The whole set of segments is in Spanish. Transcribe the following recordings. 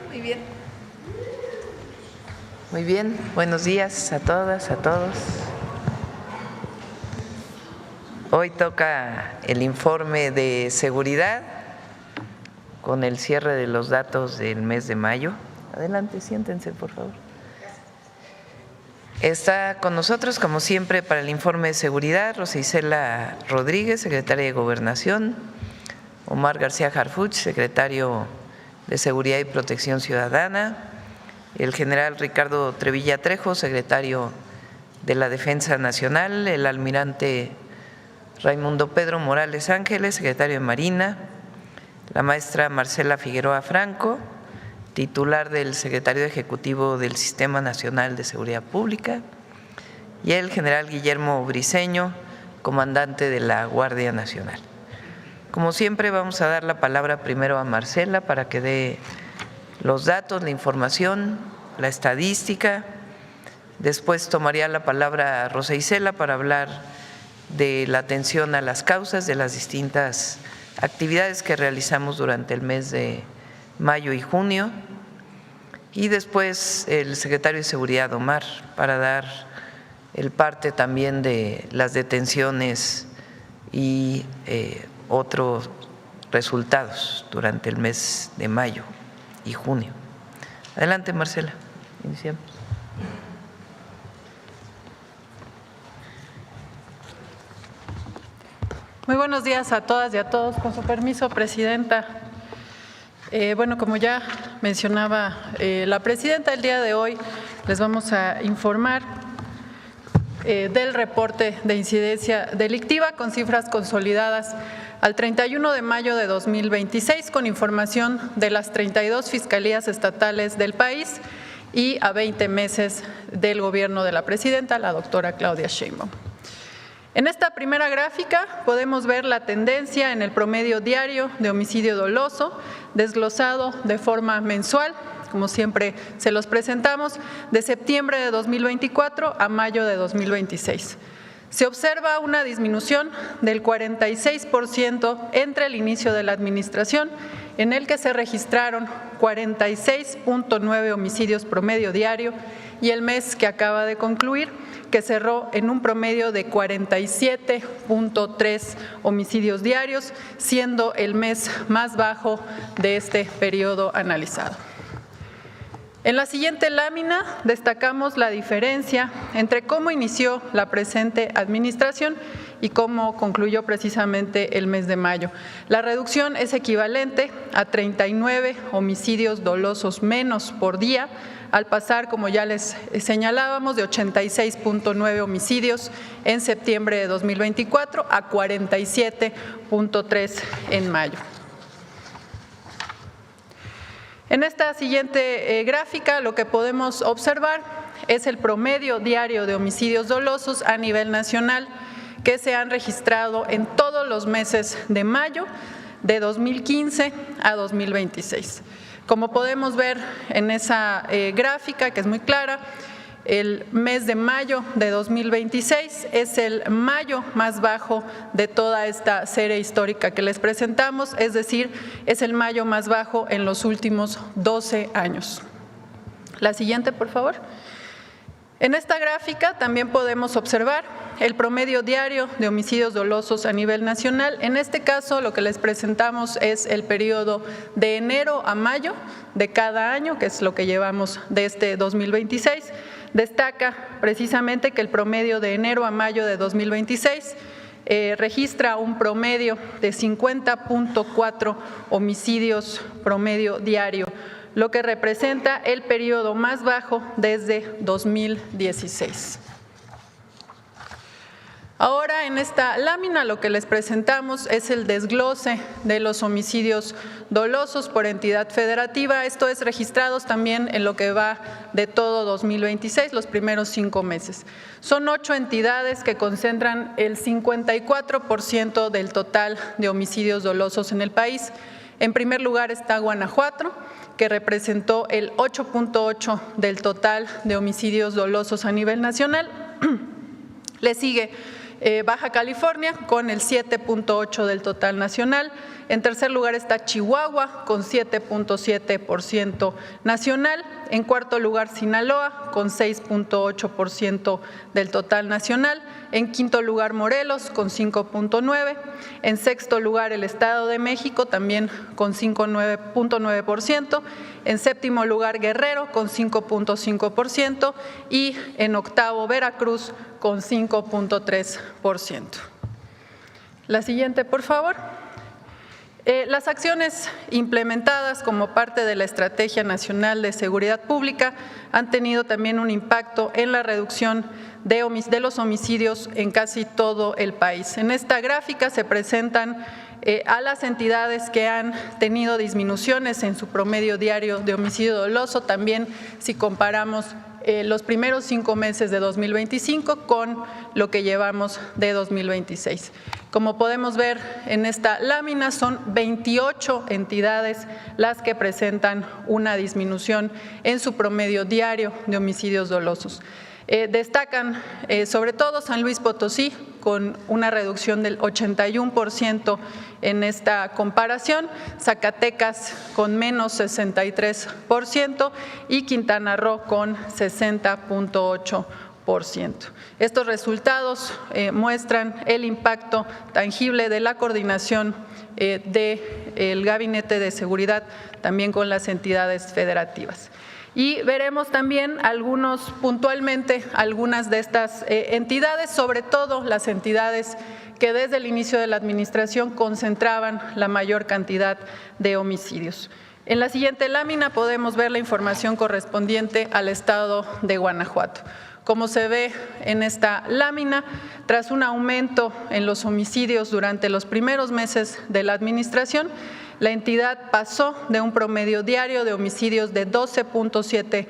Muy bien. Muy bien, buenos días a todas, a todos. Hoy toca el informe de seguridad con el cierre de los datos del mes de mayo. Adelante, siéntense, por favor. Está con nosotros, como siempre, para el informe de seguridad, Rosa Isela Rodríguez, secretaria de Gobernación, Omar García Harfuch, secretario de Seguridad y Protección Ciudadana, el general Ricardo Trevilla Trejo, secretario de la Defensa Nacional, el almirante Raimundo Pedro Morales Ángeles, secretario de Marina, la maestra Marcela Figueroa Franco, titular del secretario ejecutivo del Sistema Nacional de Seguridad Pública, y el general Guillermo Briceño, comandante de la Guardia Nacional. Como siempre, vamos a dar la palabra primero a Marcela para que dé los datos, la información, la estadística. Después tomaría la palabra a Rosa Isela para hablar de la atención a las causas de las distintas actividades que realizamos durante el mes de mayo y junio. Y después el secretario de Seguridad, Omar, para dar el parte también de las detenciones y otros resultados durante el mes de mayo y junio. Adelante, Marcela, iniciamos. Muy buenos días a todas y a todos. Con su permiso, presidenta. Bueno, como ya mencionaba la presidenta, el día de hoy les vamos a informar del reporte de incidencia delictiva con cifras consolidadas al 31 de mayo de 2026, con información de las 32 fiscalías estatales del país y a 20 meses del gobierno de la presidenta, la doctora Claudia Sheinbaum. En esta primera gráfica podemos ver la tendencia en el promedio diario de homicidio doloso, desglosado de forma mensual, como siempre se los presentamos, de septiembre de 2024 a mayo de 2026. Se observa una disminución del 46% entre el inicio de la administración, en el que se registraron 46.9 homicidios promedio diario, y el mes que acaba de concluir, que cerró en un promedio de 47.3 homicidios diarios, siendo el mes más bajo de este periodo analizado. En la siguiente lámina destacamos la diferencia entre cómo inició la presente administración y cómo concluyó precisamente el mes de mayo. La reducción es equivalente a 39 homicidios dolosos menos por día, al pasar, como ya les señalábamos, de 86.9 homicidios en septiembre de 2024 a 47.3 en mayo. En esta siguiente gráfica lo que podemos observar es el promedio diario de homicidios dolosos a nivel nacional que se han registrado en todos los meses de mayo de 2015 a 2026. Como podemos ver en esa gráfica, que es muy clara, el mes de mayo de 2026 es el mayo más bajo de toda esta serie histórica que les presentamos, es decir, es el mayo más bajo en los últimos 12 años. La siguiente, por favor. En esta gráfica también podemos observar el promedio diario de homicidios dolosos a nivel nacional. En este caso, lo que les presentamos es el periodo de enero a mayo de cada año, que es lo que llevamos de este 2026. Destaca precisamente que el promedio de enero a mayo de 2026 registra un promedio de 50.4 homicidios promedio diario, lo que representa el periodo más bajo desde 2016. Ahora, en esta lámina lo que les presentamos es el desglose de los homicidios dolosos por entidad federativa. Esto es registrados también en lo que va de todo 2026, los primeros 5 meses. Son 8 entidades que concentran el 54% del total de homicidios dolosos en el país. En primer lugar está Guanajuato, que representó el 8.8% del total de homicidios dolosos a nivel nacional. Le sigue Baja California con el 7.8% del total nacional. En tercer lugar está Chihuahua con 7.7% nacional. En cuarto lugar Sinaloa con 6.8% del total nacional. En quinto lugar Morelos con 5.9%. En sexto lugar el Estado de México también con 5.9%. En séptimo lugar Guerrero con 5.5% y en octavo Veracruz con 5.3%. La siguiente, por favor. Las acciones implementadas como parte de la Estrategia Nacional de Seguridad Pública han tenido también un impacto en la reducción de los homicidios en casi todo el país. En esta gráfica se presentan a las entidades que han tenido disminuciones en su promedio diario de homicidio doloso, también si comparamos los primeros 5 meses de 2025 con lo que llevamos de 2026. Como podemos ver en esta lámina, son 28 entidades las que presentan una disminución en su promedio diario de homicidios dolosos. Destacan sobre todo San Luis Potosí con una reducción del 81% en esta comparación, Zacatecas con menos 63% y Quintana Roo con 60.8%. Estos resultados muestran el impacto tangible de la coordinación del Gabinete de Seguridad también con las entidades federativas. Y veremos también puntualmente algunas de estas entidades, sobre todo las entidades que desde el inicio de la administración concentraban la mayor cantidad de homicidios. En la siguiente lámina podemos ver la información correspondiente al estado de Guanajuato. Como se ve en esta lámina, tras un aumento en los homicidios durante los primeros meses de la administración, la entidad pasó de un promedio diario de homicidios de 12.7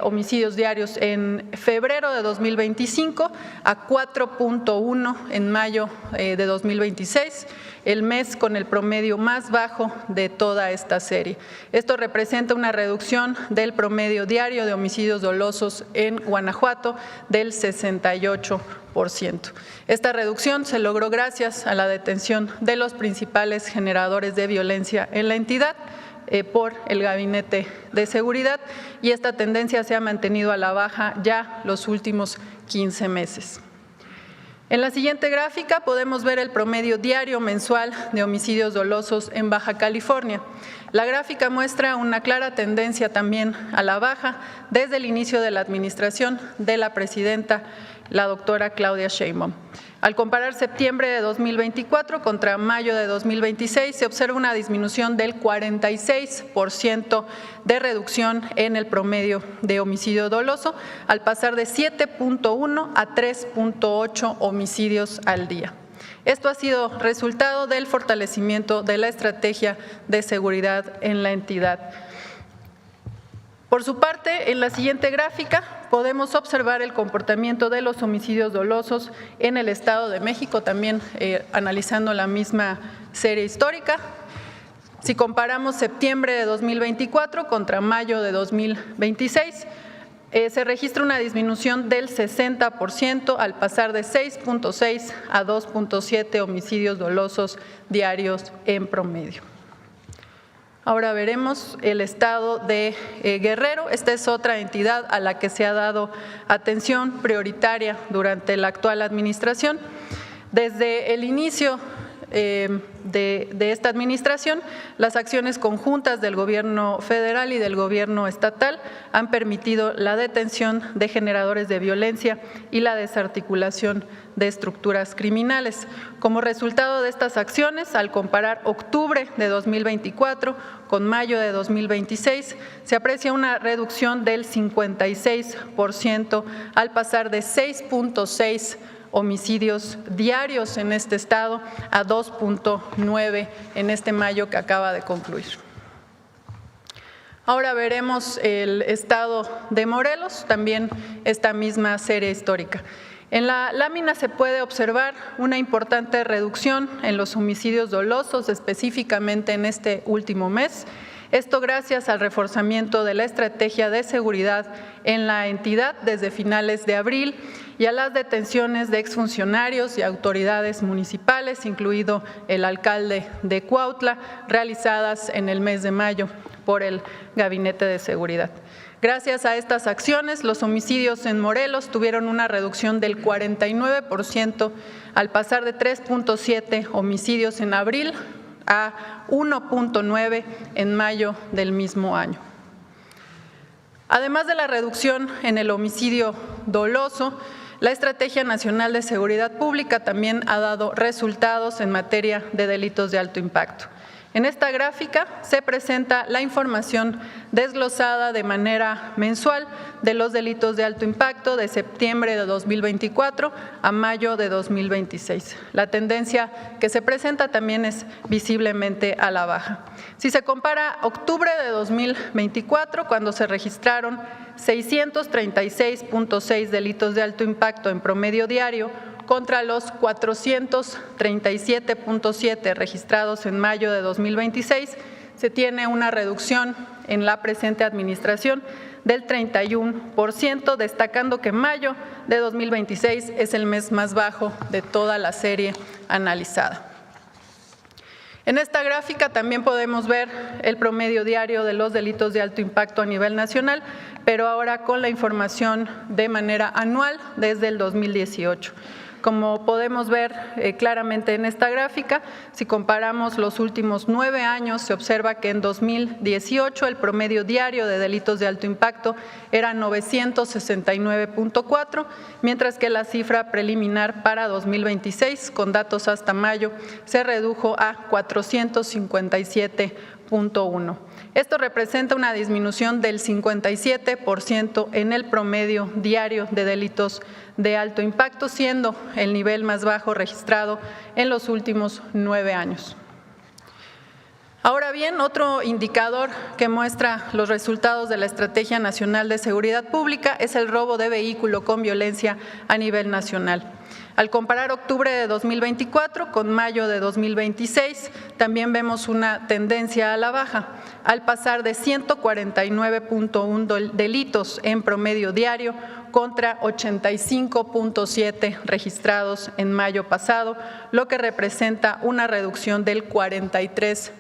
homicidios diarios en febrero de 2025 a 4.1 en mayo de 2026, el mes con el promedio más bajo de toda esta serie. Esto representa una reducción del promedio diario de homicidios dolosos en Guanajuato del 68%. Esta reducción se logró gracias a la detención de los principales generadores de violencia en la entidad por el Gabinete de Seguridad y esta tendencia se ha mantenido a la baja ya los últimos 15 meses. En la siguiente gráfica podemos ver el promedio diario mensual de homicidios dolosos en Baja California. La gráfica muestra una clara tendencia también a la baja desde el inicio de la administración de la presidenta, la doctora Claudia Sheinbaum. Al comparar septiembre de 2024 contra mayo de 2026, se observa una disminución del 46% de reducción en el promedio de homicidio doloso, al pasar de 7.1 a 3.8 homicidios al día. Esto ha sido resultado del fortalecimiento de la estrategia de seguridad en la entidad. Por su parte, en la siguiente gráfica podemos observar el comportamiento de los homicidios dolosos en el Estado de México, también analizando la misma serie histórica. Si comparamos septiembre de 2024 contra mayo de 2026, se registra una disminución del 60% al pasar de 6.6 a 2.7 homicidios dolosos diarios en promedio. Ahora veremos el estado de Guerrero. Esta es otra entidad a la que se ha dado atención prioritaria durante la actual administración. Desde el inicio de esta administración, las acciones conjuntas del gobierno federal y del gobierno estatal han permitido la detención de generadores de violencia y la desarticulación de estructuras criminales. Como resultado de estas acciones, al comparar octubre de 2024 con mayo de 2026, se aprecia una reducción del 56% al pasar de 6.6 homicidios diarios en este estado a 2.9 en este mayo que acaba de concluir. Ahora veremos el estado de Morelos, también esta misma serie histórica. En la lámina se puede observar una importante reducción en los homicidios dolosos, específicamente en este último mes. Esto gracias al reforzamiento de la estrategia de seguridad en la entidad desde finales de abril y a las detenciones de exfuncionarios y autoridades municipales, incluido el alcalde de Cuautla, realizadas en el mes de mayo por el Gabinete de Seguridad. Gracias a estas acciones, los homicidios en Morelos tuvieron una reducción del 49% al pasar de 3.7 homicidios en abril a 1.9 en mayo del mismo año. Además de la reducción en el homicidio doloso, la Estrategia Nacional de Seguridad Pública también ha dado resultados en materia de delitos de alto impacto. En esta gráfica se presenta la información desglosada de manera mensual de los delitos de alto impacto de septiembre de 2024 a mayo de 2026. La tendencia que se presenta también es visiblemente a la baja. Si se compara octubre de 2024, cuando se registraron 636.6 delitos de alto impacto en promedio diario, contra los 437.7 registrados en mayo de 2026, se tiene una reducción en la presente administración del 31%, destacando que mayo de 2026 es el mes más bajo de toda la serie analizada. En esta gráfica también podemos ver el promedio diario de los delitos de alto impacto a nivel nacional, pero ahora con la información de manera anual desde el 2018. Como podemos ver claramente en esta gráfica, si comparamos los últimos 9 años, se observa que en 2018 el promedio diario de delitos de alto impacto era 969.4, mientras que la cifra preliminar para 2026, con datos hasta mayo, se redujo a 457.1. Esto representa una disminución del 57% en el promedio diario de delitos de alto impacto, siendo el nivel más bajo registrado en los últimos 9 años. Ahora bien, otro indicador que muestra los resultados de la Estrategia Nacional de Seguridad Pública es el robo de vehículo con violencia a nivel nacional. Al comparar octubre de 2024 con mayo de 2026, también vemos una tendencia a la baja, al pasar de 149.1 delitos en promedio diario contra 85.7 registrados en mayo pasado, lo que representa una reducción del 43%.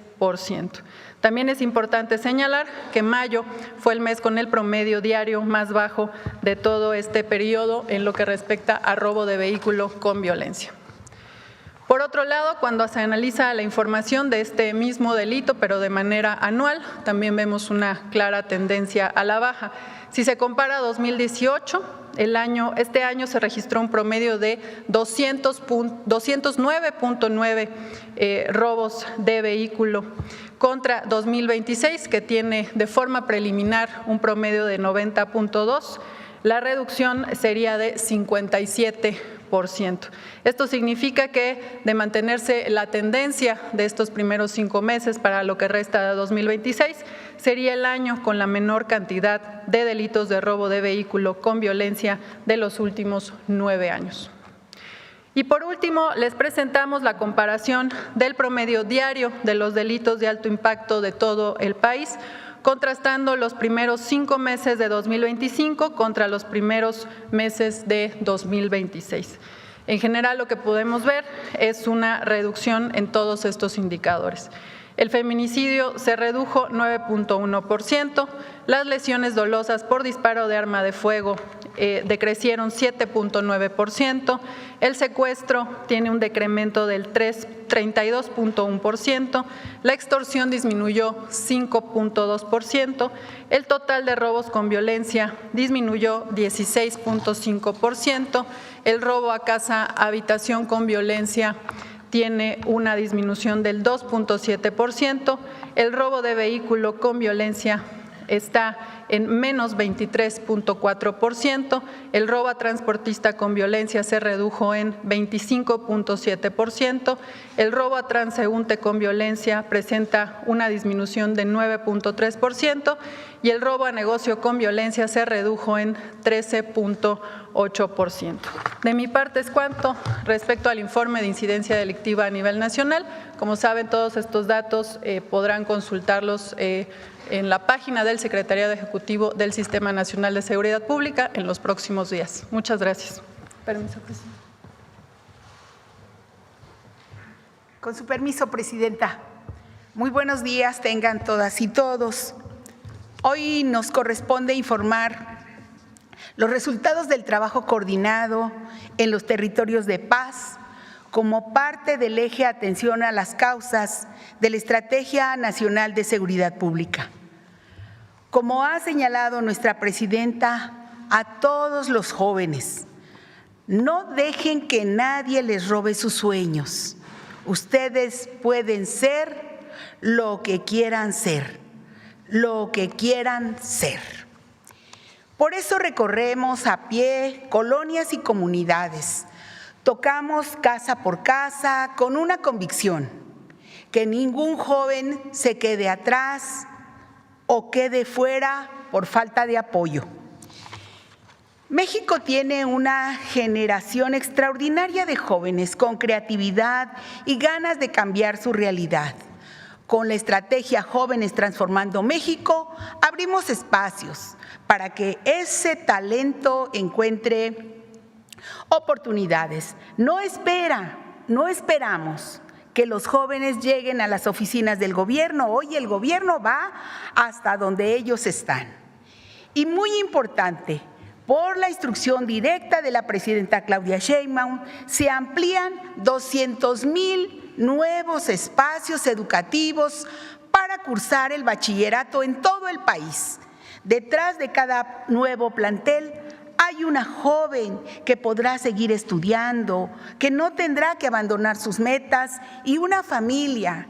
También es importante señalar que mayo fue el mes con el promedio diario más bajo de todo este periodo en lo que respecta a robo de vehículo con violencia. Por otro lado, cuando se analiza la información de este mismo delito, pero de manera anual, también vemos una clara tendencia a la baja. Si se compara 2018, este año se registró un promedio de 209.9 robos de vehículo contra 2026, que tiene de forma preliminar un promedio de 90.2. La reducción sería de 57%. Esto significa que de mantenerse la tendencia de estos primeros 5 meses para lo que resta de 2026, sería el año con la menor cantidad de delitos de robo de vehículo con violencia de los últimos 9 años. Y por último, les presentamos la comparación del promedio diario de los delitos de alto impacto de todo el país, contrastando los primeros 5 meses de 2025 contra los primeros meses de 2026. En general, lo que podemos ver es una reducción en todos estos indicadores. El feminicidio se redujo 9.1%, las lesiones dolosas por disparo de arma de fuego decrecieron 7.9%, el secuestro tiene un decremento del 32.1%, la extorsión disminuyó 5.2%, el total de robos con violencia disminuyó 16.5%, el robo a casa, habitación con violencia tiene una disminución del 2.7%, el robo de vehículo con violencia está en menos 23.4%, el robo a transportista con violencia se redujo en 25.7%, el robo a transeúnte con violencia presenta una disminución de 9.3% y el robo a negocio con violencia se redujo en 13.8%. De mi parte es cuanto respecto al informe de incidencia delictiva a nivel nacional. Como saben, todos estos datos podrán consultarlos en la página del Secretariado Ejecutivo del Sistema Nacional de Seguridad Pública en los próximos días. Muchas gracias. Permiso, presidenta. Con su permiso, presidenta. Muy buenos días tengan todas y todos. Hoy nos corresponde informar los resultados del trabajo coordinado en los territorios de paz como parte del eje atención a las causas de la Estrategia Nacional de Seguridad Pública. Como ha señalado nuestra presidenta, a todos los jóvenes, no dejen que nadie les robe sus sueños. Ustedes pueden ser lo que quieran ser, lo que quieran ser. Por eso recorremos a pie colonias y comunidades. Tocamos casa por casa con una convicción, que ningún joven se quede atrás o quede fuera por falta de apoyo. México tiene una generación extraordinaria de jóvenes con creatividad y ganas de cambiar su realidad. Con la estrategia Jóvenes Transformando México, abrimos espacios para que ese talento encuentre oportunidades. No esperamos que los jóvenes lleguen a las oficinas del gobierno. Hoy el gobierno va hasta donde ellos están. Y muy importante, por la instrucción directa de la presidenta Claudia Sheinbaum, se amplían 200,000 nuevos espacios educativos para cursar el bachillerato en todo el país. Detrás de cada nuevo plantel hay una joven que podrá seguir estudiando, que no tendrá que abandonar sus metas y una familia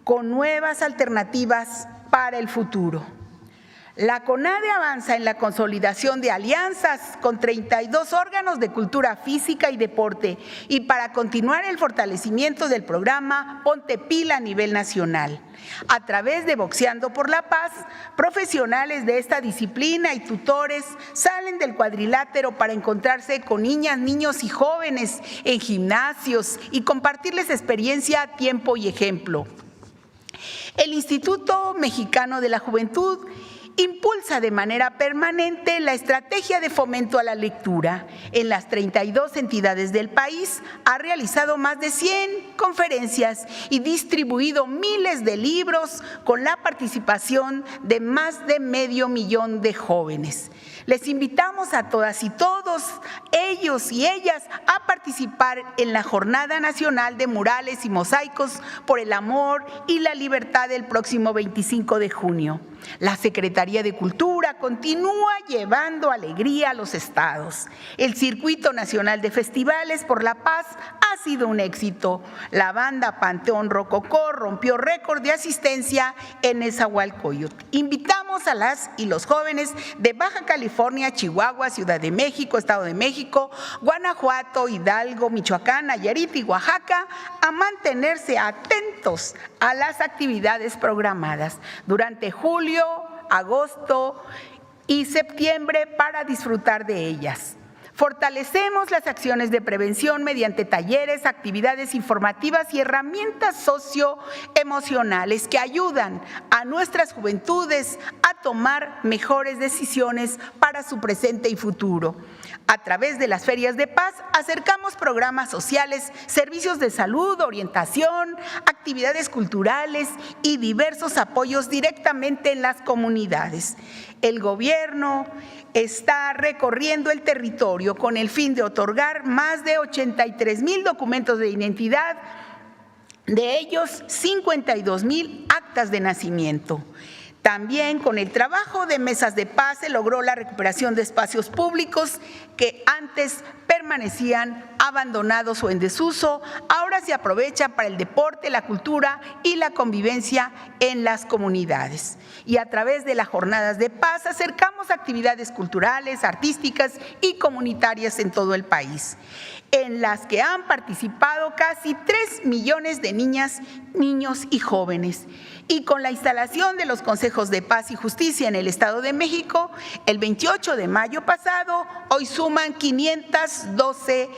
con nuevas alternativas para el futuro. La CONADE avanza en la consolidación de alianzas con 32 órganos de cultura física y deporte y para continuar el fortalecimiento del programa Ponte Pila a nivel nacional. A través de Boxeando por la Paz, profesionales de esta disciplina y tutores salen del cuadrilátero para encontrarse con niñas, niños y jóvenes en gimnasios y compartirles experiencia, tiempo y ejemplo. El Instituto Mexicano de la Juventud impulsa de manera permanente la estrategia de fomento a la lectura. En las 32 entidades del país ha realizado más de 100 conferencias y distribuido miles de libros con la participación de más de 500,000 de jóvenes. Les invitamos a todas y todos, ellos y ellas, a participar en la Jornada Nacional de Murales y Mosaicos por el Amor y la Libertad el próximo 25 de junio. La Secretaría de Cultura continúa llevando alegría a los estados. El Circuito Nacional de Festivales por la Paz ha sido un éxito. La banda Panteón Rococó rompió récord de asistencia en Nezahualcóyotl. Invitamos a las y los jóvenes de Baja California, Chihuahua, Ciudad de México, Estado de México, Guanajuato, Hidalgo, Michoacán, Nayarit y Oaxaca a mantenerse atentos a las actividades programadas durante julio, agosto y septiembre para disfrutar de ellas. Fortalecemos las acciones de prevención mediante talleres, actividades informativas y herramientas socioemocionales que ayudan a nuestras juventudes a tomar mejores decisiones para su presente y futuro. A través de las ferias de paz acercamos programas sociales, servicios de salud, orientación, actividades culturales y diversos apoyos directamente en las comunidades. El gobierno está recorriendo el territorio con el fin de otorgar más de 83,000 documentos de identidad, de ellos 52,000 actas de nacimiento. También con el trabajo de mesas de paz se logró la recuperación de espacios públicos que antes permanecían abandonados o en desuso, ahora se aprovecha para el deporte, la cultura y la convivencia en las comunidades. Y a través de las jornadas de paz acercamos actividades culturales, artísticas y comunitarias en todo el país, en las que han participado casi 3 millones de niñas, niños y jóvenes. Y con la instalación de los consejos de paz y justicia en el Estado de México, el 28 de mayo pasado, hoy suman 512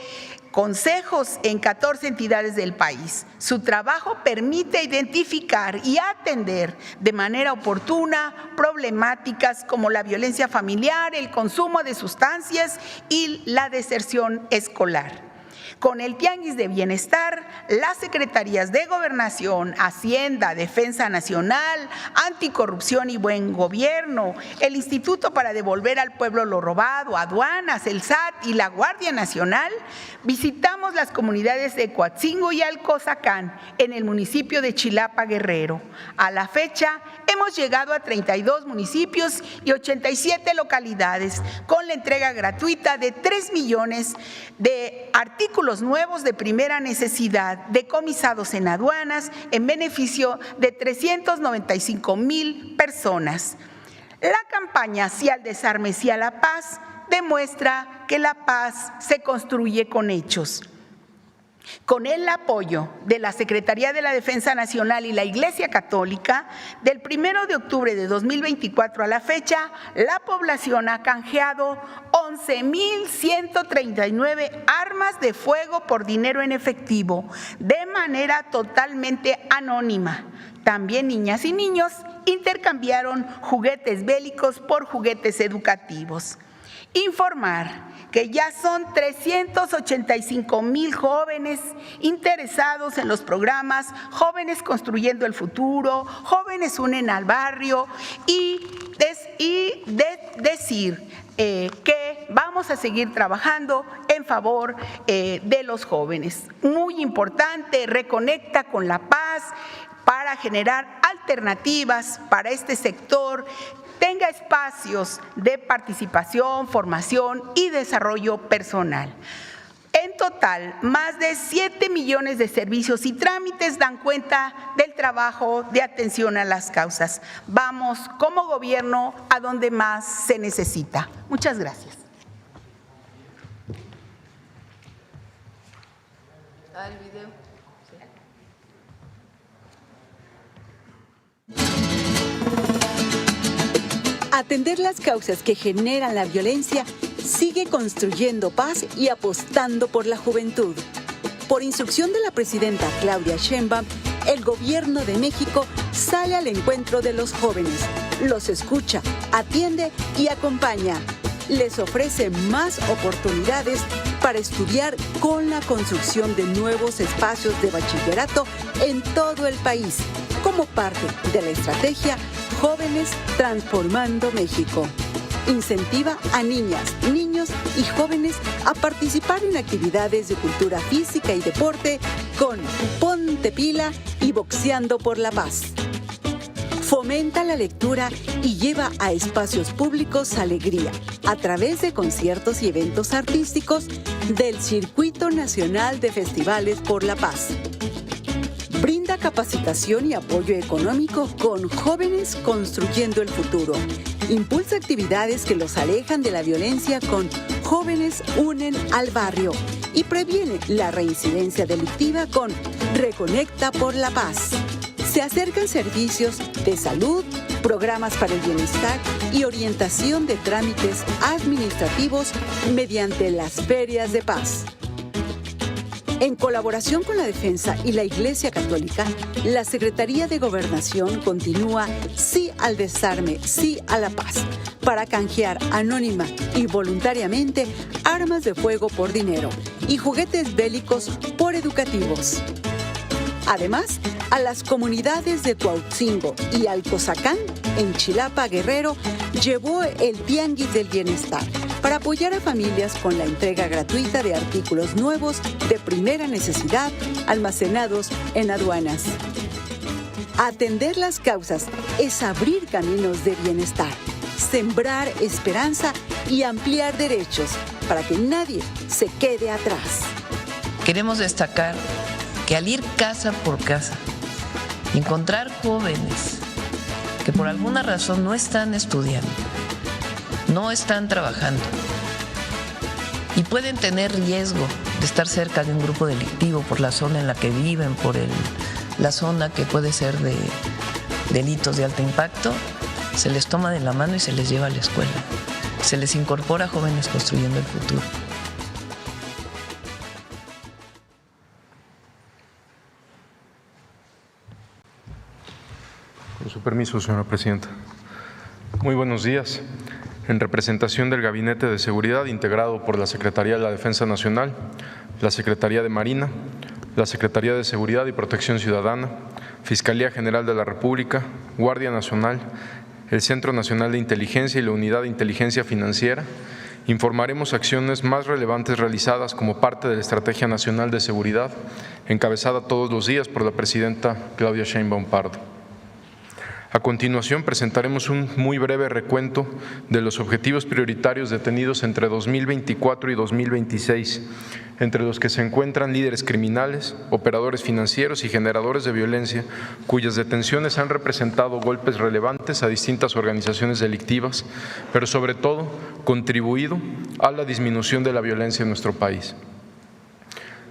consejos en 14 entidades del país. Su trabajo permite identificar y atender de manera oportuna problemáticas como la violencia familiar, el consumo de sustancias y la deserción escolar. Con el Tianguis de Bienestar, las Secretarías de Gobernación, Hacienda, Defensa Nacional, Anticorrupción y Buen Gobierno, el Instituto para Devolver al Pueblo lo Robado, Aduanas, el SAT y la Guardia Nacional, visitamos las comunidades de Coatzingo y Alcozacán, en el municipio de Chilapa, Guerrero. A la fecha, hemos llegado a 32 municipios y 87 localidades, con la entrega gratuita de 3 millones de artículos nuevos de primera necesidad decomisados en aduanas en beneficio de 395,000 personas. La campaña Sí al Desarme, Sí a la Paz demuestra que la paz se construye con hechos. Con el apoyo de la Secretaría de la Defensa Nacional y la Iglesia Católica, del 1 de octubre de 2024 a la fecha, la población ha canjeado 11,139 armas de fuego por dinero en efectivo, de manera totalmente anónima. También niñas y niños intercambiaron juguetes bélicos por juguetes educativos. Informar que ya son 385,000 jóvenes interesados en los programas Jóvenes Construyendo el Futuro, Jóvenes Unen al Barrio y decir que vamos a seguir trabajando en favor de los jóvenes. Muy importante, reconecta con la paz para generar alternativas para este sector, tenga espacios de participación, formación y desarrollo personal. En total, más de 7 millones de servicios y trámites dan cuenta del trabajo de atención a las causas. Vamos como gobierno a donde más se necesita. Muchas gracias. El video. Atender las causas que generan la violencia sigue construyendo paz y apostando por la juventud. Por instrucción de la presidenta Claudia Sheinbaum, el Gobierno de México sale al encuentro de los jóvenes, los escucha, atiende y acompaña. Les ofrece más oportunidades para estudiar con la construcción de nuevos espacios de bachillerato en todo el país, como parte de la estrategia Jóvenes Transformando México. Incentiva a niñas, niños y jóvenes a participar en actividades de cultura física y deporte con Ponte Pila y Boxeando por la Paz. Fomenta la lectura y lleva a espacios públicos alegría a través de conciertos y eventos artísticos del Circuito Nacional de Festivales por la Paz. Brinda capacitación y apoyo económico con Jóvenes Construyendo el Futuro. Impulsa actividades que los alejan de la violencia con Jóvenes Unen al Barrio y previene la reincidencia delictiva con Reconecta por la Paz. Se acercan servicios de salud, programas para el bienestar y orientación de trámites administrativos mediante las ferias de paz. En colaboración con la Defensa y la Iglesia Católica, la Secretaría de Gobernación continúa Sí al Desarme, Sí a la Paz, para canjear anónima y voluntariamente armas de fuego por dinero y juguetes bélicos por educativos. Además, a las comunidades de Coatzingo y Alcozacán, en Chilapa, Guerrero, llevó el Tianguis del Bienestar para apoyar a familias con la entrega gratuita de artículos nuevos de primera necesidad almacenados en aduanas. Atender las causas es abrir caminos de bienestar, sembrar esperanza y ampliar derechos para que nadie se quede atrás. queremos destacar que al ir casa por casa, encontrar jóvenes que por alguna razón no están estudiando, no están trabajando y pueden tener riesgo de estar cerca de un grupo delictivo por la zona en la que viven, por la zona que puede ser de delitos de alto impacto, se les toma de la mano y se les lleva a la escuela. Se les incorpora a Jóvenes Construyendo el Futuro. Con su permiso, señora presidenta. Muy buenos días. En representación del Gabinete de Seguridad, integrado por la Secretaría de la Defensa Nacional, la Secretaría de Marina, la Secretaría de Seguridad y Protección Ciudadana, Fiscalía General de la República, Guardia Nacional, el Centro Nacional de Inteligencia y la Unidad de Inteligencia Financiera, informaremos acciones más relevantes realizadas como parte de la Estrategia Nacional de Seguridad, encabezada todos los días por la presidenta Claudia Sheinbaum Pardo. A continuación, presentaremos un muy breve recuento de los objetivos prioritarios detenidos entre 2024 y 2026, entre los que se encuentran líderes criminales, operadores financieros y generadores de violencia, cuyas detenciones han representado golpes relevantes a distintas organizaciones delictivas, pero sobre todo contribuido a la disminución de la violencia en nuestro país.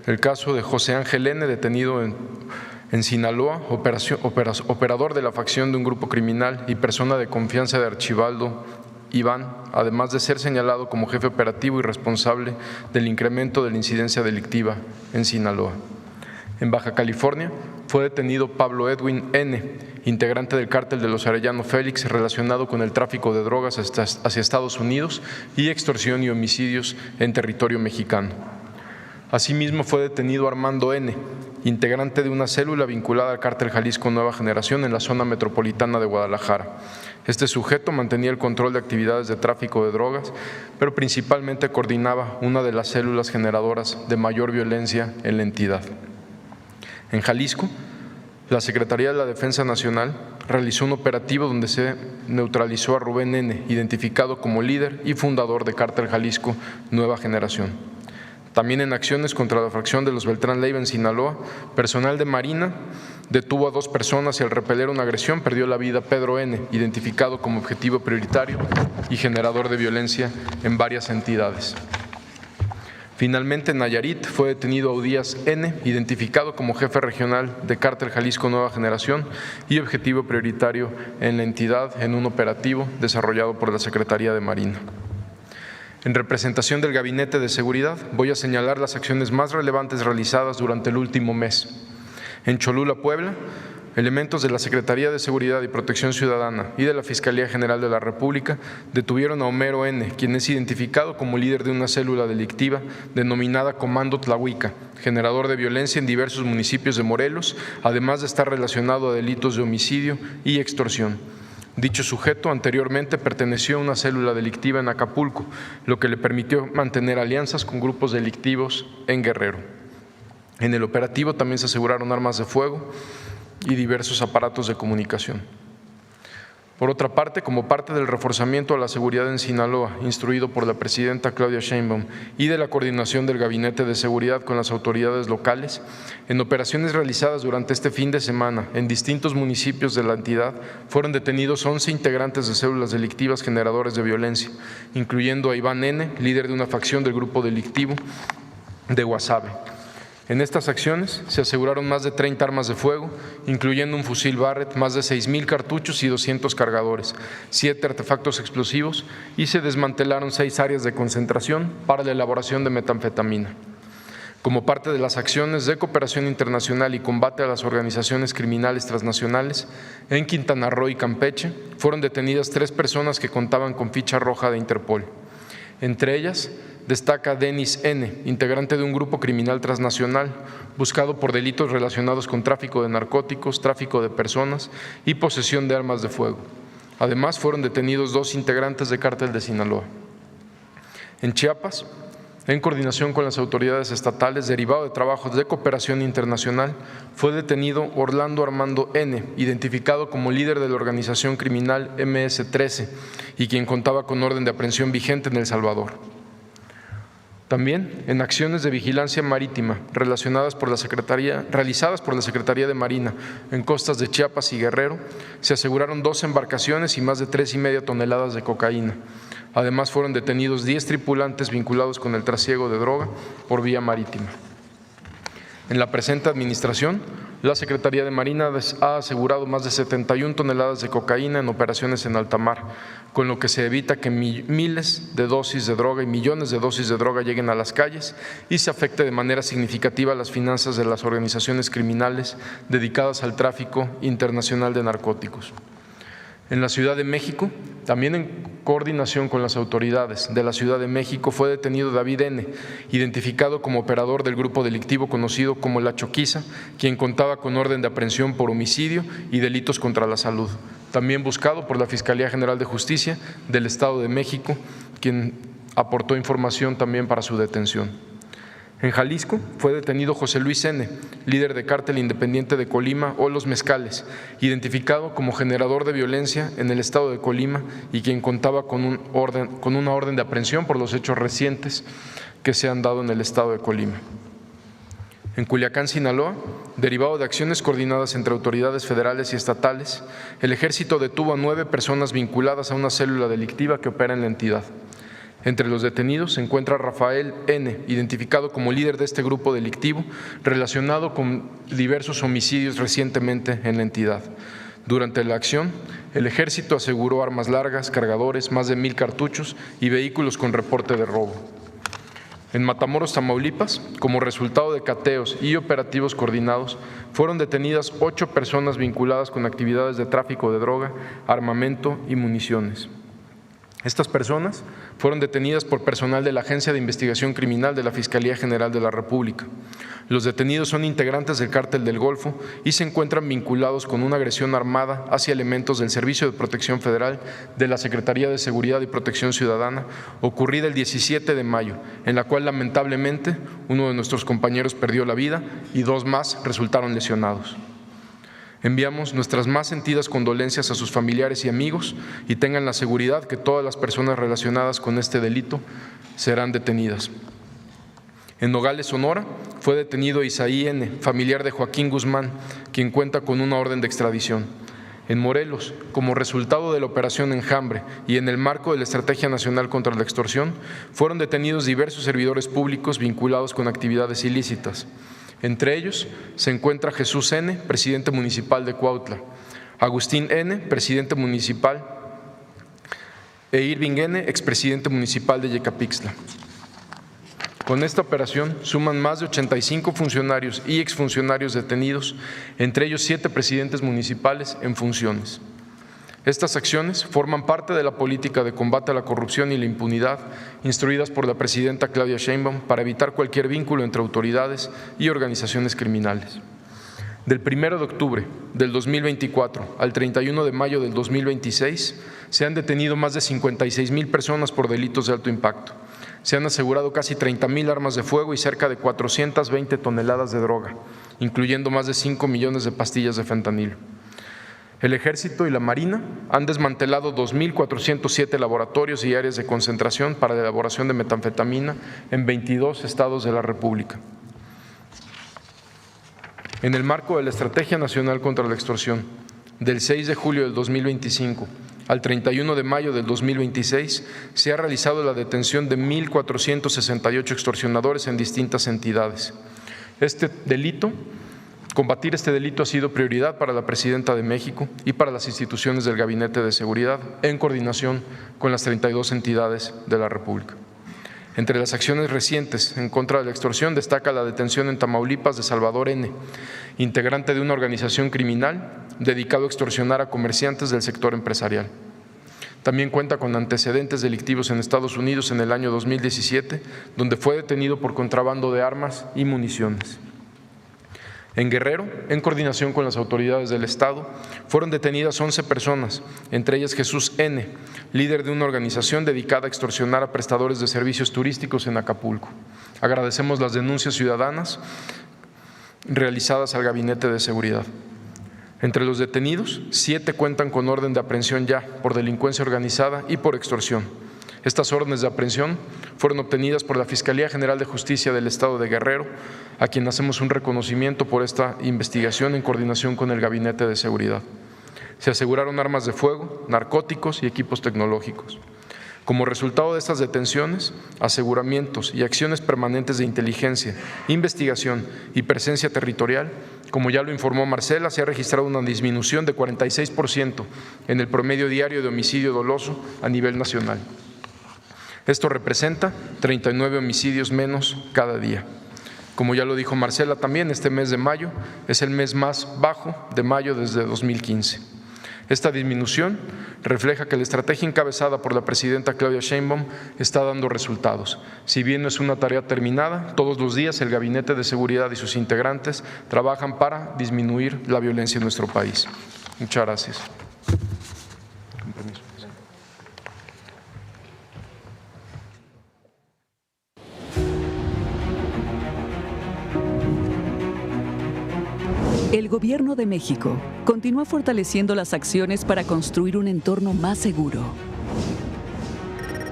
El caso de José Ángel N., detenido en Sinaloa, operador de la facción de un grupo criminal y persona de confianza de Archibaldo Iván, además de ser señalado como jefe operativo y responsable del incremento de la incidencia delictiva en Sinaloa. En Baja California fue detenido Pablo Edwin N., integrante del cártel de los Arellano Félix, relacionado con el tráfico de drogas hacia Estados Unidos y extorsión y homicidios en territorio mexicano. Asimismo, fue detenido Armando N., integrante de una célula vinculada al cártel Jalisco Nueva Generación en la zona metropolitana de Guadalajara. Este sujeto mantenía el control de actividades de tráfico de drogas, pero principalmente coordinaba una de las células generadoras de mayor violencia en la entidad. En Jalisco, la Secretaría de la Defensa Nacional realizó un operativo donde se neutralizó a Rubén N., identificado como líder y fundador de Cártel Jalisco Nueva Generación. También en acciones contra la fracción de los Beltrán Leiva en Sinaloa, personal de Marina detuvo a 2 personas y al repeler una agresión perdió la vida Pedro N., identificado como objetivo prioritario y generador de violencia en varias entidades. Finalmente, en Nayarit fue detenido Audías N., identificado como jefe regional de Cártel Jalisco Nueva Generación y objetivo prioritario en la entidad en un operativo desarrollado por la Secretaría de Marina. En representación del Gabinete de Seguridad, voy a señalar las acciones más relevantes realizadas durante el último mes. En Cholula, Puebla, elementos de la Secretaría de Seguridad y Protección Ciudadana y de la Fiscalía General de la República detuvieron a Homero N., quien es identificado como líder de una célula delictiva denominada Comando Tlahuica, generador de violencia en diversos municipios de Morelos, además de estar relacionado a delitos de homicidio y extorsión. Dicho sujeto anteriormente perteneció a una célula delictiva en Acapulco, lo que le permitió mantener alianzas con grupos delictivos en Guerrero. En el operativo también se aseguraron armas de fuego y diversos aparatos de comunicación. Por otra parte, como parte del reforzamiento a la seguridad en Sinaloa, instruido por la presidenta Claudia Sheinbaum, y de la coordinación del Gabinete de Seguridad con las autoridades locales, en operaciones realizadas durante este fin de semana en distintos municipios de la entidad, fueron detenidos 11 integrantes de células delictivas generadores de violencia, incluyendo a Iván N., líder de una facción del grupo delictivo de Guasave. En estas acciones se aseguraron más de 30 armas de fuego, incluyendo un fusil Barrett, más de 6,000 cartuchos y 200 cargadores, 7 artefactos explosivos y se desmantelaron 6 áreas de concentración para la elaboración de metanfetamina. Como parte de las acciones de cooperación internacional y combate a las organizaciones criminales transnacionales, en Quintana Roo y Campeche fueron detenidas 3 personas que contaban con ficha roja de Interpol. Entre ellas, destaca Denis N., integrante de un grupo criminal transnacional, buscado por delitos relacionados con tráfico de narcóticos, tráfico de personas y posesión de armas de fuego. Además, fueron detenidos 2 integrantes de Cártel de Sinaloa. En Chiapas, en coordinación con las autoridades estatales, derivado de trabajos de cooperación internacional, fue detenido Orlando Armando N., identificado como líder de la organización criminal MS-13 y quien contaba con orden de aprehensión vigente en El Salvador. También en acciones de vigilancia marítima realizadas por la Secretaría de Marina en costas de Chiapas y Guerrero, se aseguraron 2 embarcaciones y más de 3,5 toneladas de cocaína. Además, fueron detenidos 10 tripulantes vinculados con el trasiego de droga por vía marítima. En la presente administración, la Secretaría de Marina ha asegurado más de 71 toneladas de cocaína en operaciones en alta mar, con lo que se evita que miles de dosis de droga y millones de dosis de droga lleguen a las calles y se afecte de manera significativa las finanzas de las organizaciones criminales dedicadas al tráfico internacional de narcóticos. En la Ciudad de México, también en coordinación con las autoridades de la Ciudad de México, fue detenido David N., identificado como operador del grupo delictivo conocido como La Choquiza, quien contaba con orden de aprehensión por homicidio y delitos contra la salud. También buscado por la Fiscalía General de Justicia del Estado de México, quien aportó información también para su detención. En Jalisco fue detenido José Luis N., líder de cártel independiente de Colima o Los Mezcales, identificado como generador de violencia en el estado de Colima y quien contaba con una orden de aprehensión por los hechos recientes que se han dado en el estado de Colima. En Culiacán, Sinaloa, derivado de acciones coordinadas entre autoridades federales y estatales, el Ejército detuvo a 9 personas vinculadas a una célula delictiva que opera en la entidad. Entre los detenidos se encuentra Rafael N., identificado como líder de este grupo delictivo, relacionado con diversos homicidios recientemente en la entidad. Durante la acción, el Ejército aseguró armas largas, cargadores, más de 1,000 cartuchos y vehículos con reporte de robo. En Matamoros, Tamaulipas, como resultado de cateos y operativos coordinados, fueron detenidas 8 personas vinculadas con actividades de tráfico de droga, armamento y municiones. Estas personas fueron detenidas por personal de la Agencia de Investigación Criminal de la Fiscalía General de la República. Los detenidos son integrantes del Cártel del Golfo y se encuentran vinculados con una agresión armada hacia elementos del Servicio de Protección Federal de la Secretaría de Seguridad y Protección Ciudadana, ocurrida el 17 de mayo, en la cual lamentablemente uno de nuestros compañeros perdió la vida y 2 más resultaron lesionados. Enviamos nuestras más sentidas condolencias a sus familiares y amigos y tengan la seguridad que todas las personas relacionadas con este delito serán detenidas. En Nogales, Sonora, fue detenido Isaí N., familiar de Joaquín Guzmán, quien cuenta con una orden de extradición. En Morelos, como resultado de la Operación Enjambre y en el marco de la Estrategia Nacional contra la Extorsión, fueron detenidos diversos servidores públicos vinculados con actividades ilícitas. Entre ellos se encuentra Jesús N., presidente municipal de Cuautla, Agustín N., presidente municipal, e Irving N., expresidente municipal de Yecapixtla. Con esta operación suman más de 85 funcionarios y exfuncionarios detenidos, entre ellos 7 presidentes municipales en funciones. Estas acciones forman parte de la política de combate a la corrupción y la impunidad instruidas por la presidenta Claudia Sheinbaum para evitar cualquier vínculo entre autoridades y organizaciones criminales. Del 1 de octubre del 2024 al 31 de mayo del 2026 se han detenido más de 56,000 personas por delitos de alto impacto. Se han asegurado casi 30,000 armas de fuego y cerca de 420 toneladas de droga, incluyendo más de 5 millones de pastillas de fentanilo. El Ejército y la Marina han desmantelado 2,407 laboratorios y áreas de concentración para la elaboración de metanfetamina en 22 estados de la República. En el marco de la Estrategia Nacional contra la Extorsión, del 6 de julio del 2025 al 31 de mayo del 2026, se ha realizado la detención de 1,468 extorsionadores en distintas entidades. Combatir este delito ha sido prioridad para la Presidenta de México y para las instituciones del Gabinete de Seguridad, en coordinación con las 32 entidades de la República. Entre las acciones recientes en contra de la extorsión destaca la detención en Tamaulipas de Salvador N., integrante de una organización criminal dedicado a extorsionar a comerciantes del sector empresarial. También cuenta con antecedentes delictivos en Estados Unidos en el año 2017, donde fue detenido por contrabando de armas y municiones. En Guerrero, en coordinación con las autoridades del Estado, fueron detenidas 11 personas, entre ellas Jesús N., líder de una organización dedicada a extorsionar a prestadores de servicios turísticos en Acapulco. Agradecemos las denuncias ciudadanas realizadas al Gabinete de Seguridad. Entre los detenidos, 7 cuentan con orden de aprehensión ya por delincuencia organizada y por extorsión. Estas órdenes de aprehensión fueron obtenidas por la Fiscalía General de Justicia del Estado de Guerrero, a quien hacemos un reconocimiento por esta investigación en coordinación con el Gabinete de Seguridad. Se aseguraron armas de fuego, narcóticos y equipos tecnológicos. Como resultado de estas detenciones, aseguramientos y acciones permanentes de inteligencia, investigación y presencia territorial, como ya lo informó Marcela, se ha registrado una disminución de 46% en el promedio diario de homicidio doloso a nivel nacional. Esto representa 39 homicidios menos cada día. Como ya lo dijo Marcela también, este mes de mayo es el mes más bajo de mayo desde 2015. Esta disminución refleja que la estrategia encabezada por la presidenta Claudia Sheinbaum está dando resultados. Si bien no es una tarea terminada, todos los días el Gabinete de Seguridad y sus integrantes trabajan para disminuir la violencia en nuestro país. Muchas gracias. Con permiso. El Gobierno de México continúa fortaleciendo las acciones para construir un entorno más seguro.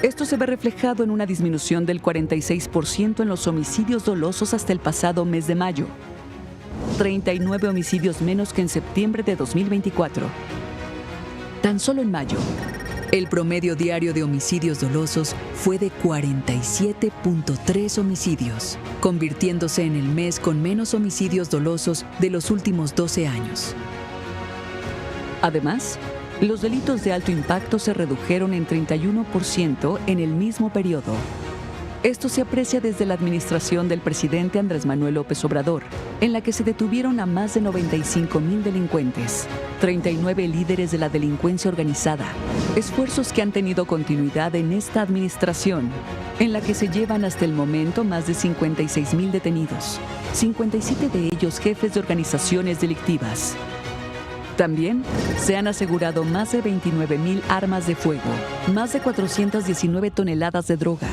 Esto se ve reflejado en una disminución del 46% en los homicidios dolosos hasta el pasado mes de mayo. 39 homicidios menos que en septiembre de 2024. Tan solo en mayo, el promedio diario de homicidios dolosos fue de 47.3 homicidios, convirtiéndose en el mes con menos homicidios dolosos de los últimos 12 años. Además, los delitos de alto impacto se redujeron en 31% en el mismo periodo. Esto se aprecia desde la administración del presidente Andrés Manuel López Obrador, en la que se detuvieron a más de 95,000 delincuentes, 39 líderes de la delincuencia organizada, esfuerzos que han tenido continuidad en esta administración, en la que se llevan hasta el momento más de 56,000 detenidos, 57 de ellos jefes de organizaciones delictivas. También se han asegurado más de 29,000 armas de fuego, más de 419 toneladas de droga,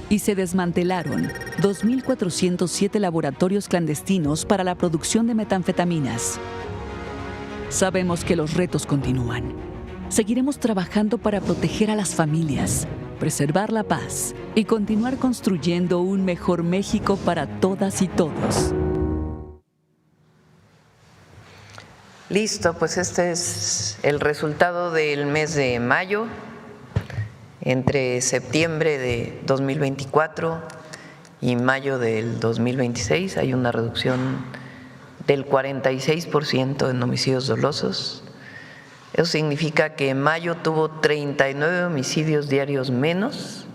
y se desmantelaron 2.407 laboratorios clandestinos para la producción de metanfetaminas. Sabemos que los retos continúan. Seguiremos trabajando para proteger a las familias, preservar la paz y continuar construyendo un mejor México para todas y todos. Listo, pues este es el resultado del mes de mayo. Entre septiembre de 2024 y mayo del 2026 hay una reducción del 46% en homicidios dolosos. Eso significa que mayo tuvo 39 homicidios diarios menos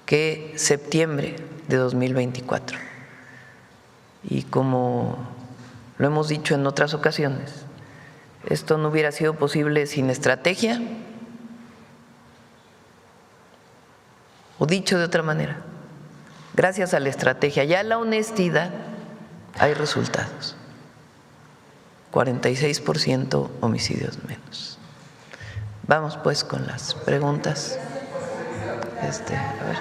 que septiembre de 2024. Y como lo hemos dicho en otras ocasiones, esto no hubiera sido posible sin estrategia. O dicho de otra manera, gracias a la estrategia y a la honestidad hay resultados. 46% homicidios menos. Vamos pues con las preguntas. A ver.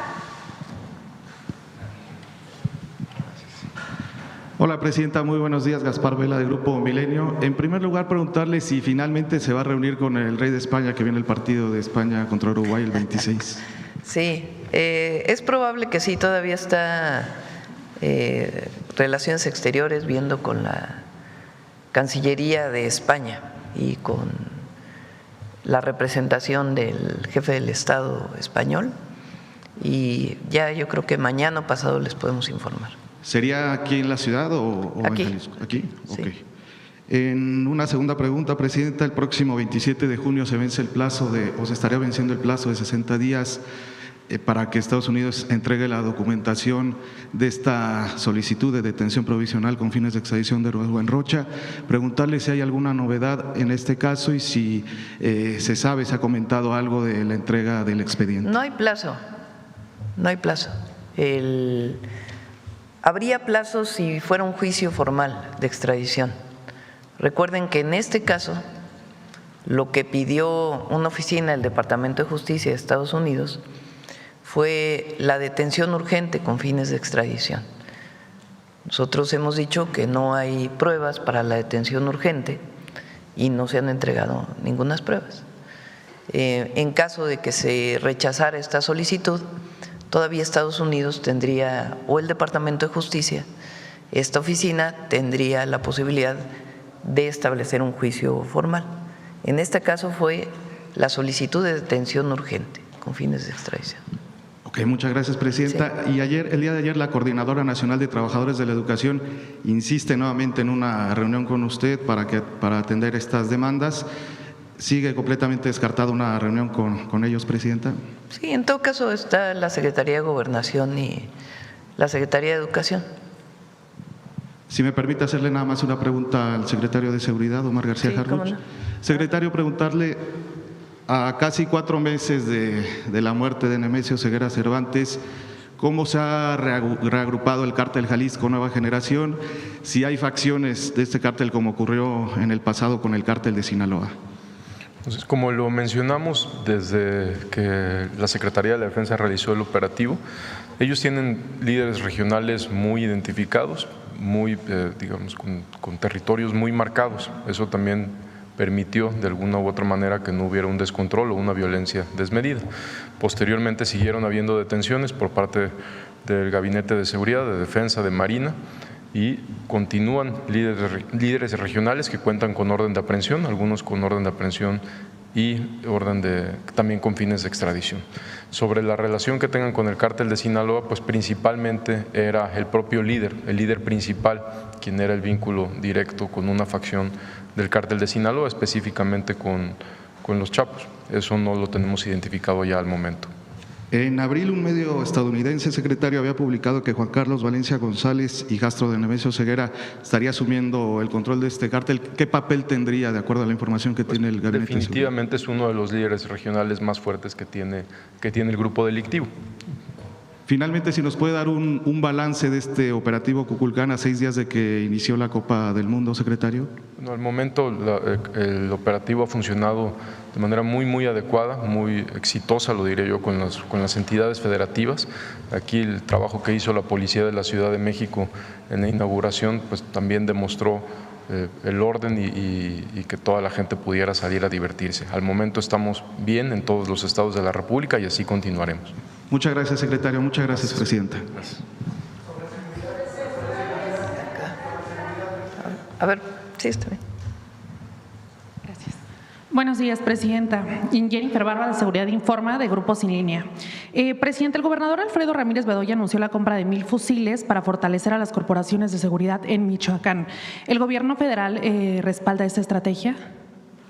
Hola, Presidenta. Muy buenos días. Gaspar Vela, de Grupo Milenio. En primer lugar, preguntarle si finalmente se va a reunir con el rey de España, que viene el partido de España contra Uruguay el 26. Sí, es probable que sí, todavía está Relaciones Exteriores viendo con la Cancillería de España y con la representación del jefe del Estado español, y ya yo creo que mañana o pasado les podemos informar. ¿Sería aquí en la ciudad o aquí. en Jalisco? ¿Aquí? Sí. Ok. En una segunda pregunta, Presidenta, el próximo 27 de junio se vence el plazo o se estaría venciendo el plazo de 60 días para que Estados Unidos entregue la documentación de esta solicitud de detención provisional con fines de extradición de Rubén Rocha. Preguntarle si hay alguna novedad en este caso y si se sabe, se ha comentado algo de la entrega del expediente. No hay plazo, no hay plazo. Habría plazo si fuera un juicio formal de extradición. Recuerden que en este caso lo que pidió una oficina del Departamento de Justicia de Estados Unidos fue la detención urgente con fines de extradición. Nosotros hemos dicho que no hay pruebas para la detención urgente y no se han entregado ninguna pruebas. En caso de que se rechazara esta solicitud, todavía Estados Unidos tendría, o el Departamento de Justicia, esta oficina tendría la posibilidad de establecer un juicio formal. En este caso fue la solicitud de detención urgente con fines de extradición. Ok, muchas gracias, Presidenta. Sí. Y el día de ayer, la Coordinadora Nacional de Trabajadores de la Educación insiste nuevamente en una reunión con usted para atender estas demandas. ¿Sigue completamente descartada una reunión con ellos, Presidenta? Sí, en todo caso está la Secretaría de Gobernación y la Secretaría de Educación. Si me permite hacerle nada más una pregunta al secretario de Seguridad, Omar García Sí, cómo Harfuch. no. Secretario, preguntarle, a casi 4 meses de la muerte de Nemesio Ceguera Cervantes, ¿cómo se ha reagrupado el cártel Jalisco Nueva Generación? Si hay facciones de este cártel como ocurrió en el pasado con el cártel de Sinaloa. Entonces, como lo mencionamos desde que la Secretaría de la Defensa realizó el operativo, ellos tienen líderes regionales muy identificados, muy, digamos, con territorios muy marcados. Eso también permitió de alguna u otra manera que no hubiera un descontrol o una violencia desmedida. Posteriormente siguieron habiendo detenciones por parte del Gabinete de Seguridad, de Defensa, de Marina, y continúan líderes regionales que cuentan con orden de aprehensión, algunos con orden de aprehensión y también con fines de extradición. Sobre la relación que tengan con el cártel de Sinaloa, pues principalmente era el propio líder, el líder principal, quien era el vínculo directo con una facción del cártel de Sinaloa, específicamente con los Chapos. Eso no lo tenemos identificado ya al momento. En abril, un medio estadounidense, secretario, había publicado que Juan Carlos Valencia González, hijastro de Nemesio Ceguera, estaría asumiendo el control de este cártel. ¿Qué papel tendría, de acuerdo a la información que tiene el Gabinete? Definitivamente es uno de los líderes regionales más fuertes que tiene el grupo delictivo. Finalmente, si nos puede dar un balance de este operativo Kukulcán a 6 días de que inició la Copa del Mundo, secretario. Bueno, al momento el operativo ha funcionado de manera muy adecuada, muy exitosa, lo diré yo, con las entidades federativas. Aquí el trabajo que hizo la Policía de la Ciudad de México en la inauguración pues también demostró el orden y que toda la gente pudiera salir a divertirse. Al momento estamos bien en todos los estados de la República y así continuaremos. Muchas gracias, secretario. Muchas gracias, Presidenta. Gracias. A ver, sí, está bien. Gracias. Buenos días, Presidenta. Jennifer Barba, de Seguridad Informa, de Grupo Sin Línea. Presidente, el gobernador Alfredo Ramírez Bedoya anunció la compra de 1,000 fusiles para fortalecer a las corporaciones de seguridad en Michoacán. ¿El gobierno federal respalda esta estrategia?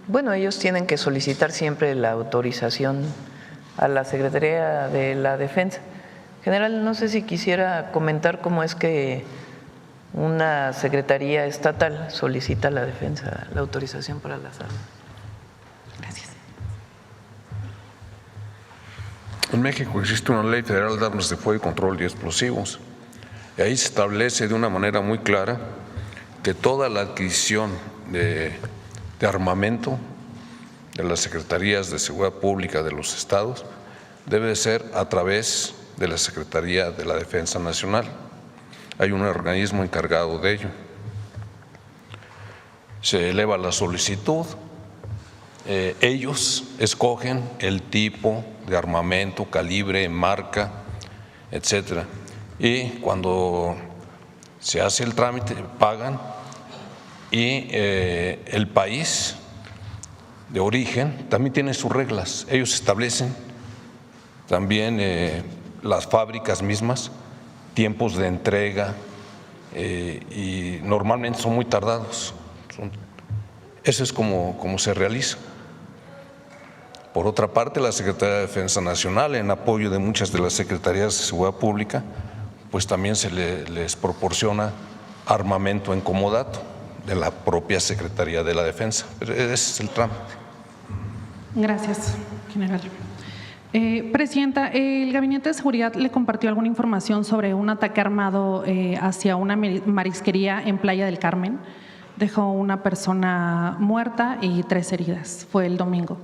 Bueno, ellos tienen que solicitar siempre la autorización a la Secretaría de la Defensa. General, no sé si quisiera comentar cómo es que una secretaría estatal solicita a la defensa la autorización para las armas. Gracias. En México existe una ley federal de armas de fuego y control de explosivos. Y ahí se establece de una manera muy clara que toda la adquisición de armamento de las Secretarías de Seguridad Pública de los estados debe ser a través de la Secretaría de la Defensa Nacional. Hay un organismo encargado de ello. Se eleva la solicitud, ellos escogen el tipo de armamento, calibre, marca, etcétera. Y cuando se hace el trámite, pagan y el país de origen también tiene sus reglas. Ellos establecen también las fábricas mismas, tiempos de entrega y normalmente son muy tardados. Eso es como se realiza. Por otra parte, la Secretaría de Defensa Nacional, en apoyo de muchas de las secretarías de Seguridad Pública, pues también se les proporciona armamento en comodato de la propia Secretaría de la Defensa. Pero ese es el trámite. Gracias, general. Presidenta, ¿el Gabinete de Seguridad le compartió alguna información sobre un ataque armado hacia una marisquería en Playa del Carmen? Dejó una persona muerta y 3 heridas. Fue el domingo.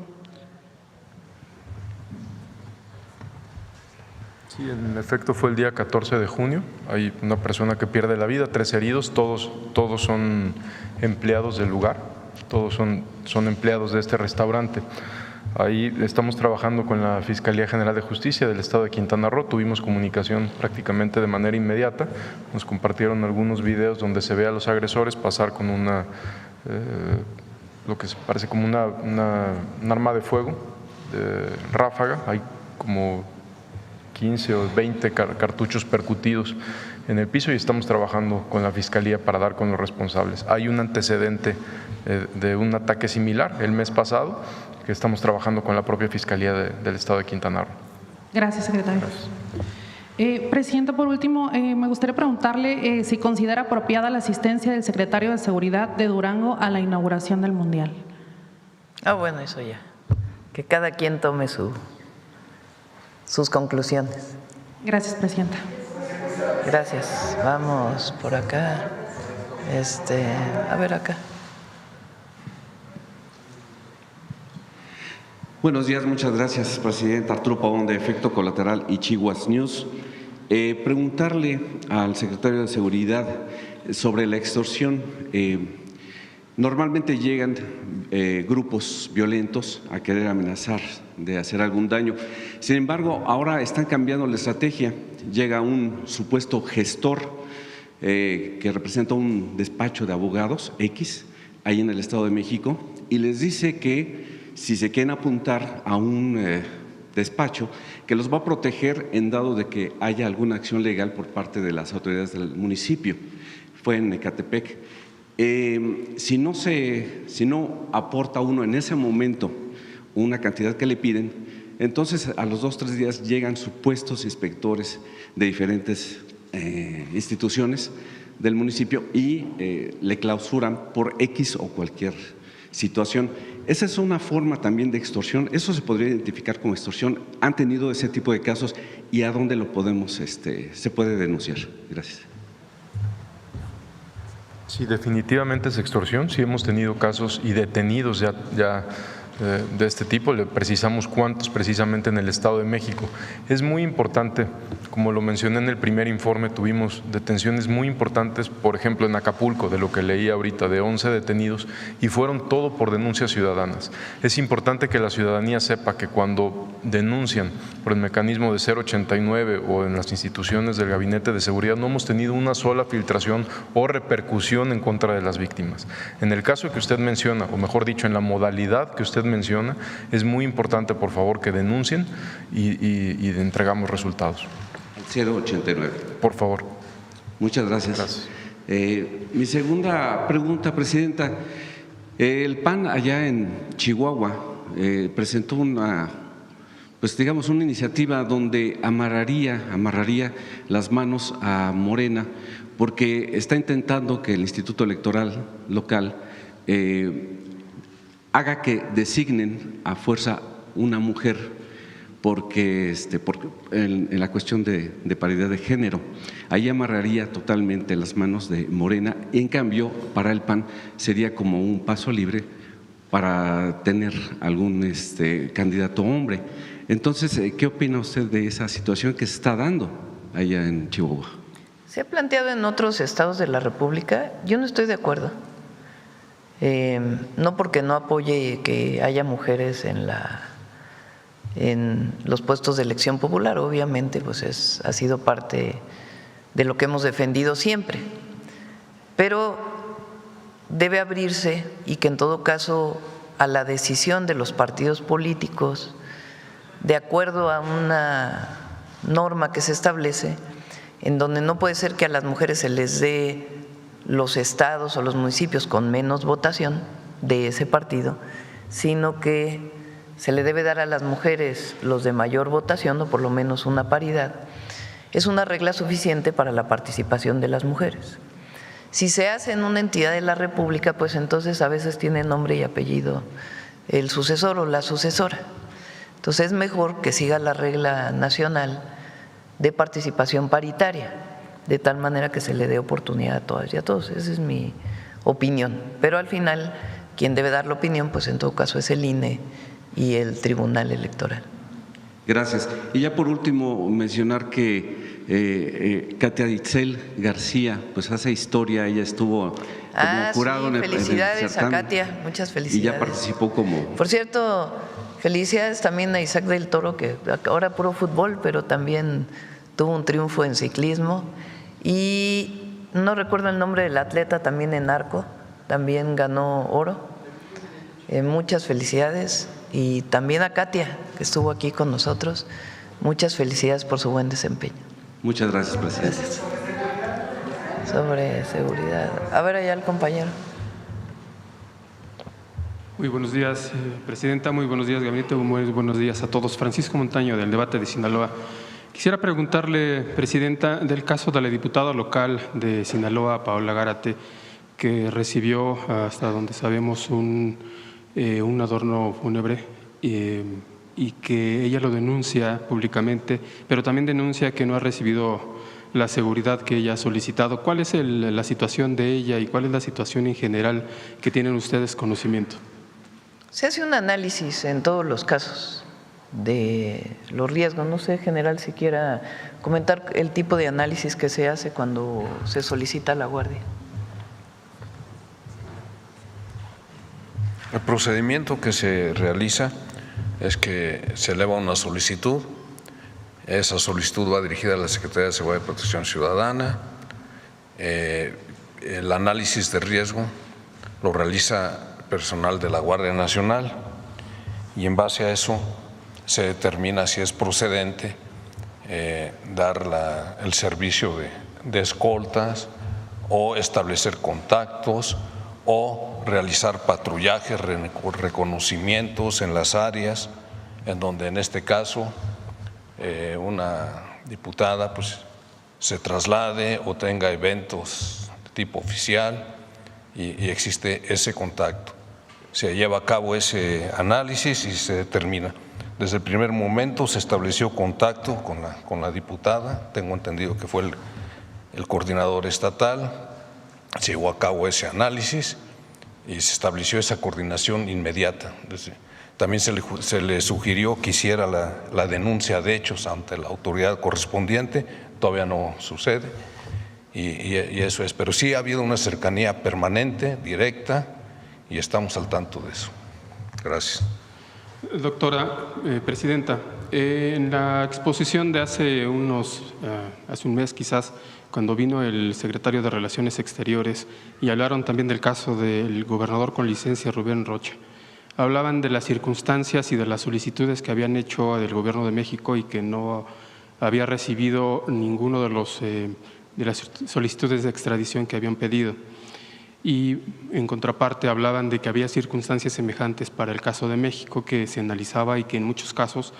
Sí, en efecto fue el día 14 de junio. Hay una persona que pierde la vida, 3 heridos, todos son empleados del lugar, todos son empleados de este restaurante. Ahí estamos trabajando con la Fiscalía General de Justicia del Estado de Quintana Roo. Tuvimos comunicación prácticamente de manera inmediata. Nos compartieron algunos videos donde se ve a los agresores pasar con lo que parece como un arma de fuego, ráfaga. Hay como 15 o 20 cartuchos percutidos en el piso y estamos trabajando con la Fiscalía para dar con los responsables. Hay un antecedente de un ataque similar el mes pasado que estamos trabajando con la propia Fiscalía del Estado de Quintana Roo. Gracias, secretario. Gracias. Presidenta, por último, me gustaría preguntarle si considera apropiada la asistencia del secretario de Seguridad de Durango a la inauguración del Mundial. Bueno, eso ya. Que cada quien tome sus conclusiones. Gracias, presidenta. Gracias. Vamos por acá. A ver acá. Buenos días, muchas gracias, presidenta. Arturo Pavón, de Efecto Colateral y Chihuas News. Preguntarle al secretario de Seguridad sobre la extorsión. Normalmente llegan grupos violentos a querer amenazar de hacer algún daño. Sin embargo, ahora están cambiando la estrategia. Llega un supuesto gestor que representa un despacho de abogados X ahí en el Estado de México y les dice que si se quieren apuntar a un despacho que los va a proteger en dado de que haya alguna acción legal por parte de las autoridades del municipio. Fue en Ecatepec. Si no aporta uno en ese momento una cantidad que le piden, entonces a los 2 o 3 días llegan supuestos inspectores de diferentes instituciones del municipio y le clausuran por X o cualquier situación. Esa es una forma también de extorsión. Eso se podría identificar como extorsión. ¿Han tenido ese tipo de casos y a dónde lo podemos, se puede denunciar? Gracias. Sí, definitivamente es extorsión. Sí hemos tenido casos y detenidos ya de este tipo. Le precisamos cuántos precisamente en el Estado de México. Es muy importante, como lo mencioné en el primer informe, tuvimos detenciones muy importantes, por ejemplo en Acapulco, de lo que leí ahorita, de 11 detenidos y fueron todo por denuncias ciudadanas. Es importante que la ciudadanía sepa que cuando denuncian por el mecanismo de 089 o en las instituciones del Gabinete de Seguridad no hemos tenido una sola filtración o repercusión en contra de las víctimas. En el caso que usted menciona, o mejor dicho, en la modalidad que usted menciona, es muy importante, por favor, que denuncien y entregamos resultados. 089. Por favor. Muchas gracias. Gracias. Mi segunda pregunta, presidenta. El PAN allá en Chihuahua presentó una iniciativa donde amarraría las manos a Morena porque está intentando que el Instituto Electoral local haga que designen a fuerza una mujer porque en la cuestión de paridad de género. Ahí amarraría totalmente las manos de Morena. En cambio, para el PAN sería como un paso libre para tener algún candidato hombre. Entonces, ¿qué opina usted de esa situación que se está dando allá en Chihuahua? Se ha planteado en otros estados de la República. Yo no estoy de acuerdo. No porque no apoye que haya mujeres en los puestos de elección popular, obviamente pues ha sido parte de lo que hemos defendido siempre, pero debe abrirse y que en todo caso a la decisión de los partidos políticos, de acuerdo a una norma que se establece, en donde no puede ser que a las mujeres se les dé los estados o los municipios con menos votación de ese partido, sino que se le debe dar a las mujeres los de mayor votación o por lo menos una paridad. Es una regla suficiente para la participación de las mujeres. Si se hace en una entidad de la República, pues entonces a veces tiene nombre y apellido el sucesor o la sucesora. Entonces es mejor que siga la regla nacional de participación paritaria, de tal manera que se le dé oportunidad a todas y a todos. Esa es mi opinión. Pero al final, quien debe dar la opinión, pues en todo caso es el INE y el Tribunal Electoral. Gracias. Y ya por último, mencionar que Katia Itzel García pues hace historia. Ella estuvo como jurado en el certamen. Felicidades a Katia, muchas felicidades. Y ya participó como… Por cierto, Felicidades también a Isaac del Toro, que ahora puro fútbol, pero también tuvo un triunfo en ciclismo. Y no recuerdo el nombre del atleta, también en arco, también ganó oro. Muchas felicidades. Y también a Katia, que estuvo aquí con nosotros. Muchas felicidades por su buen desempeño. Muchas gracias, presidente. Gracias. Sobre seguridad. A ver allá el compañero. Muy buenos días, presidenta. Muy buenos días, gabinete. Muy buenos días a todos. Francisco Montaño, del debate de Sinaloa. Quisiera preguntarle, presidenta, del caso de la diputada local de Sinaloa, Paola Gárate, que recibió, hasta donde sabemos, un adorno fúnebre y que ella lo denuncia públicamente, pero también denuncia que no ha recibido la seguridad que ella ha solicitado. ¿Cuál es la situación de ella y cuál es la situación en general que tienen ustedes conocimiento? Se hace un análisis en todos los casos de los riesgos. No sé, general, si quiera comentar el tipo de análisis que se hace cuando se solicita la guardia. El procedimiento que se realiza es que se eleva una solicitud. Esa solicitud va dirigida a la Secretaría de Seguridad y Protección Ciudadana. El análisis de riesgo lo realiza personal de la Guardia Nacional y en base a eso se determina si es procedente dar el servicio de escoltas o establecer contactos o realizar patrullajes, reconocimientos en las áreas en donde en este caso una diputada pues se traslade o tenga eventos de tipo oficial y existe ese contacto. Se lleva a cabo ese análisis y se determina. Desde el primer momento se estableció contacto con la diputada, tengo entendido que fue el coordinador estatal, se llevó a cabo ese análisis y se estableció esa coordinación inmediata. También se le sugirió que hiciera la denuncia de hechos ante la autoridad correspondiente, todavía no sucede y eso es. Pero sí ha habido una cercanía permanente, directa y estamos al tanto de eso. Gracias. Doctora presidenta, en la exposición de hace un mes quizás, cuando vino el secretario de Relaciones Exteriores y hablaron también del caso del gobernador con licencia Rubén Rocha, hablaban de las circunstancias y de las solicitudes que habían hecho del Gobierno de México y que no había recibido ninguno de las solicitudes de extradición que habían pedido. Y en contraparte hablaban de que había circunstancias semejantes para el caso de México que se analizaba y que en muchos casos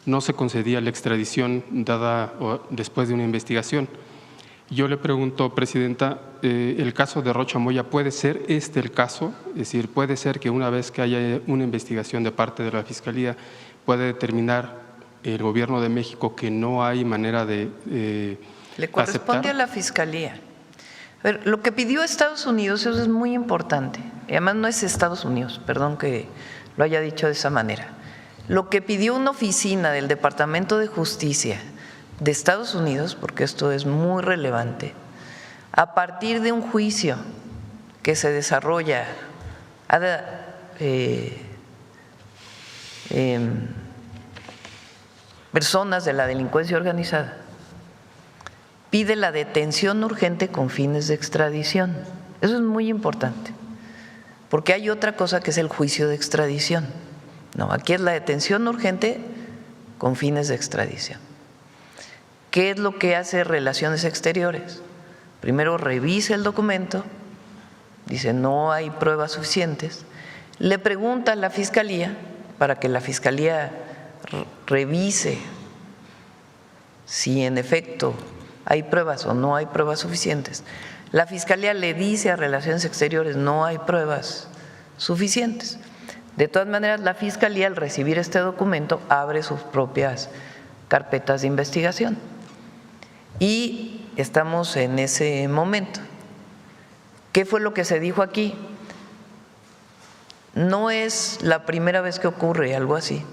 no se concedía la extradición dada después de una investigación. Yo le pregunto, presidenta, ¿el caso de Rocha Moya puede ser el caso? Es decir, ¿puede ser que una vez que haya una investigación de parte de la Fiscalía puede determinar el Gobierno de México que no hay manera de le corresponde aceptar? A la Fiscalía. A ver, lo que pidió Estados Unidos, eso es muy importante. Y además no es Estados Unidos, perdón que lo haya dicho de esa manera. Lo que pidió una oficina del Departamento de Justicia de Estados Unidos, porque esto es muy relevante, a partir de un juicio que se desarrolla personas de la delincuencia organizada, pide la detención urgente con fines de extradición. Eso es muy importante, porque hay otra cosa que es el juicio de extradición. No, aquí es la detención urgente con fines de extradición. ¿Qué es lo que hace Relaciones Exteriores? Primero revisa el documento, dice no hay pruebas suficientes, le pregunta a la Fiscalía para que la Fiscalía revise si en efecto hay pruebas o no hay pruebas suficientes. La Fiscalía le dice a Relaciones Exteriores no hay pruebas suficientes. De todas maneras, la Fiscalía al recibir este documento abre sus propias carpetas de investigación y estamos en ese momento. ¿Qué fue lo que se dijo aquí? No es la primera vez que ocurre algo así.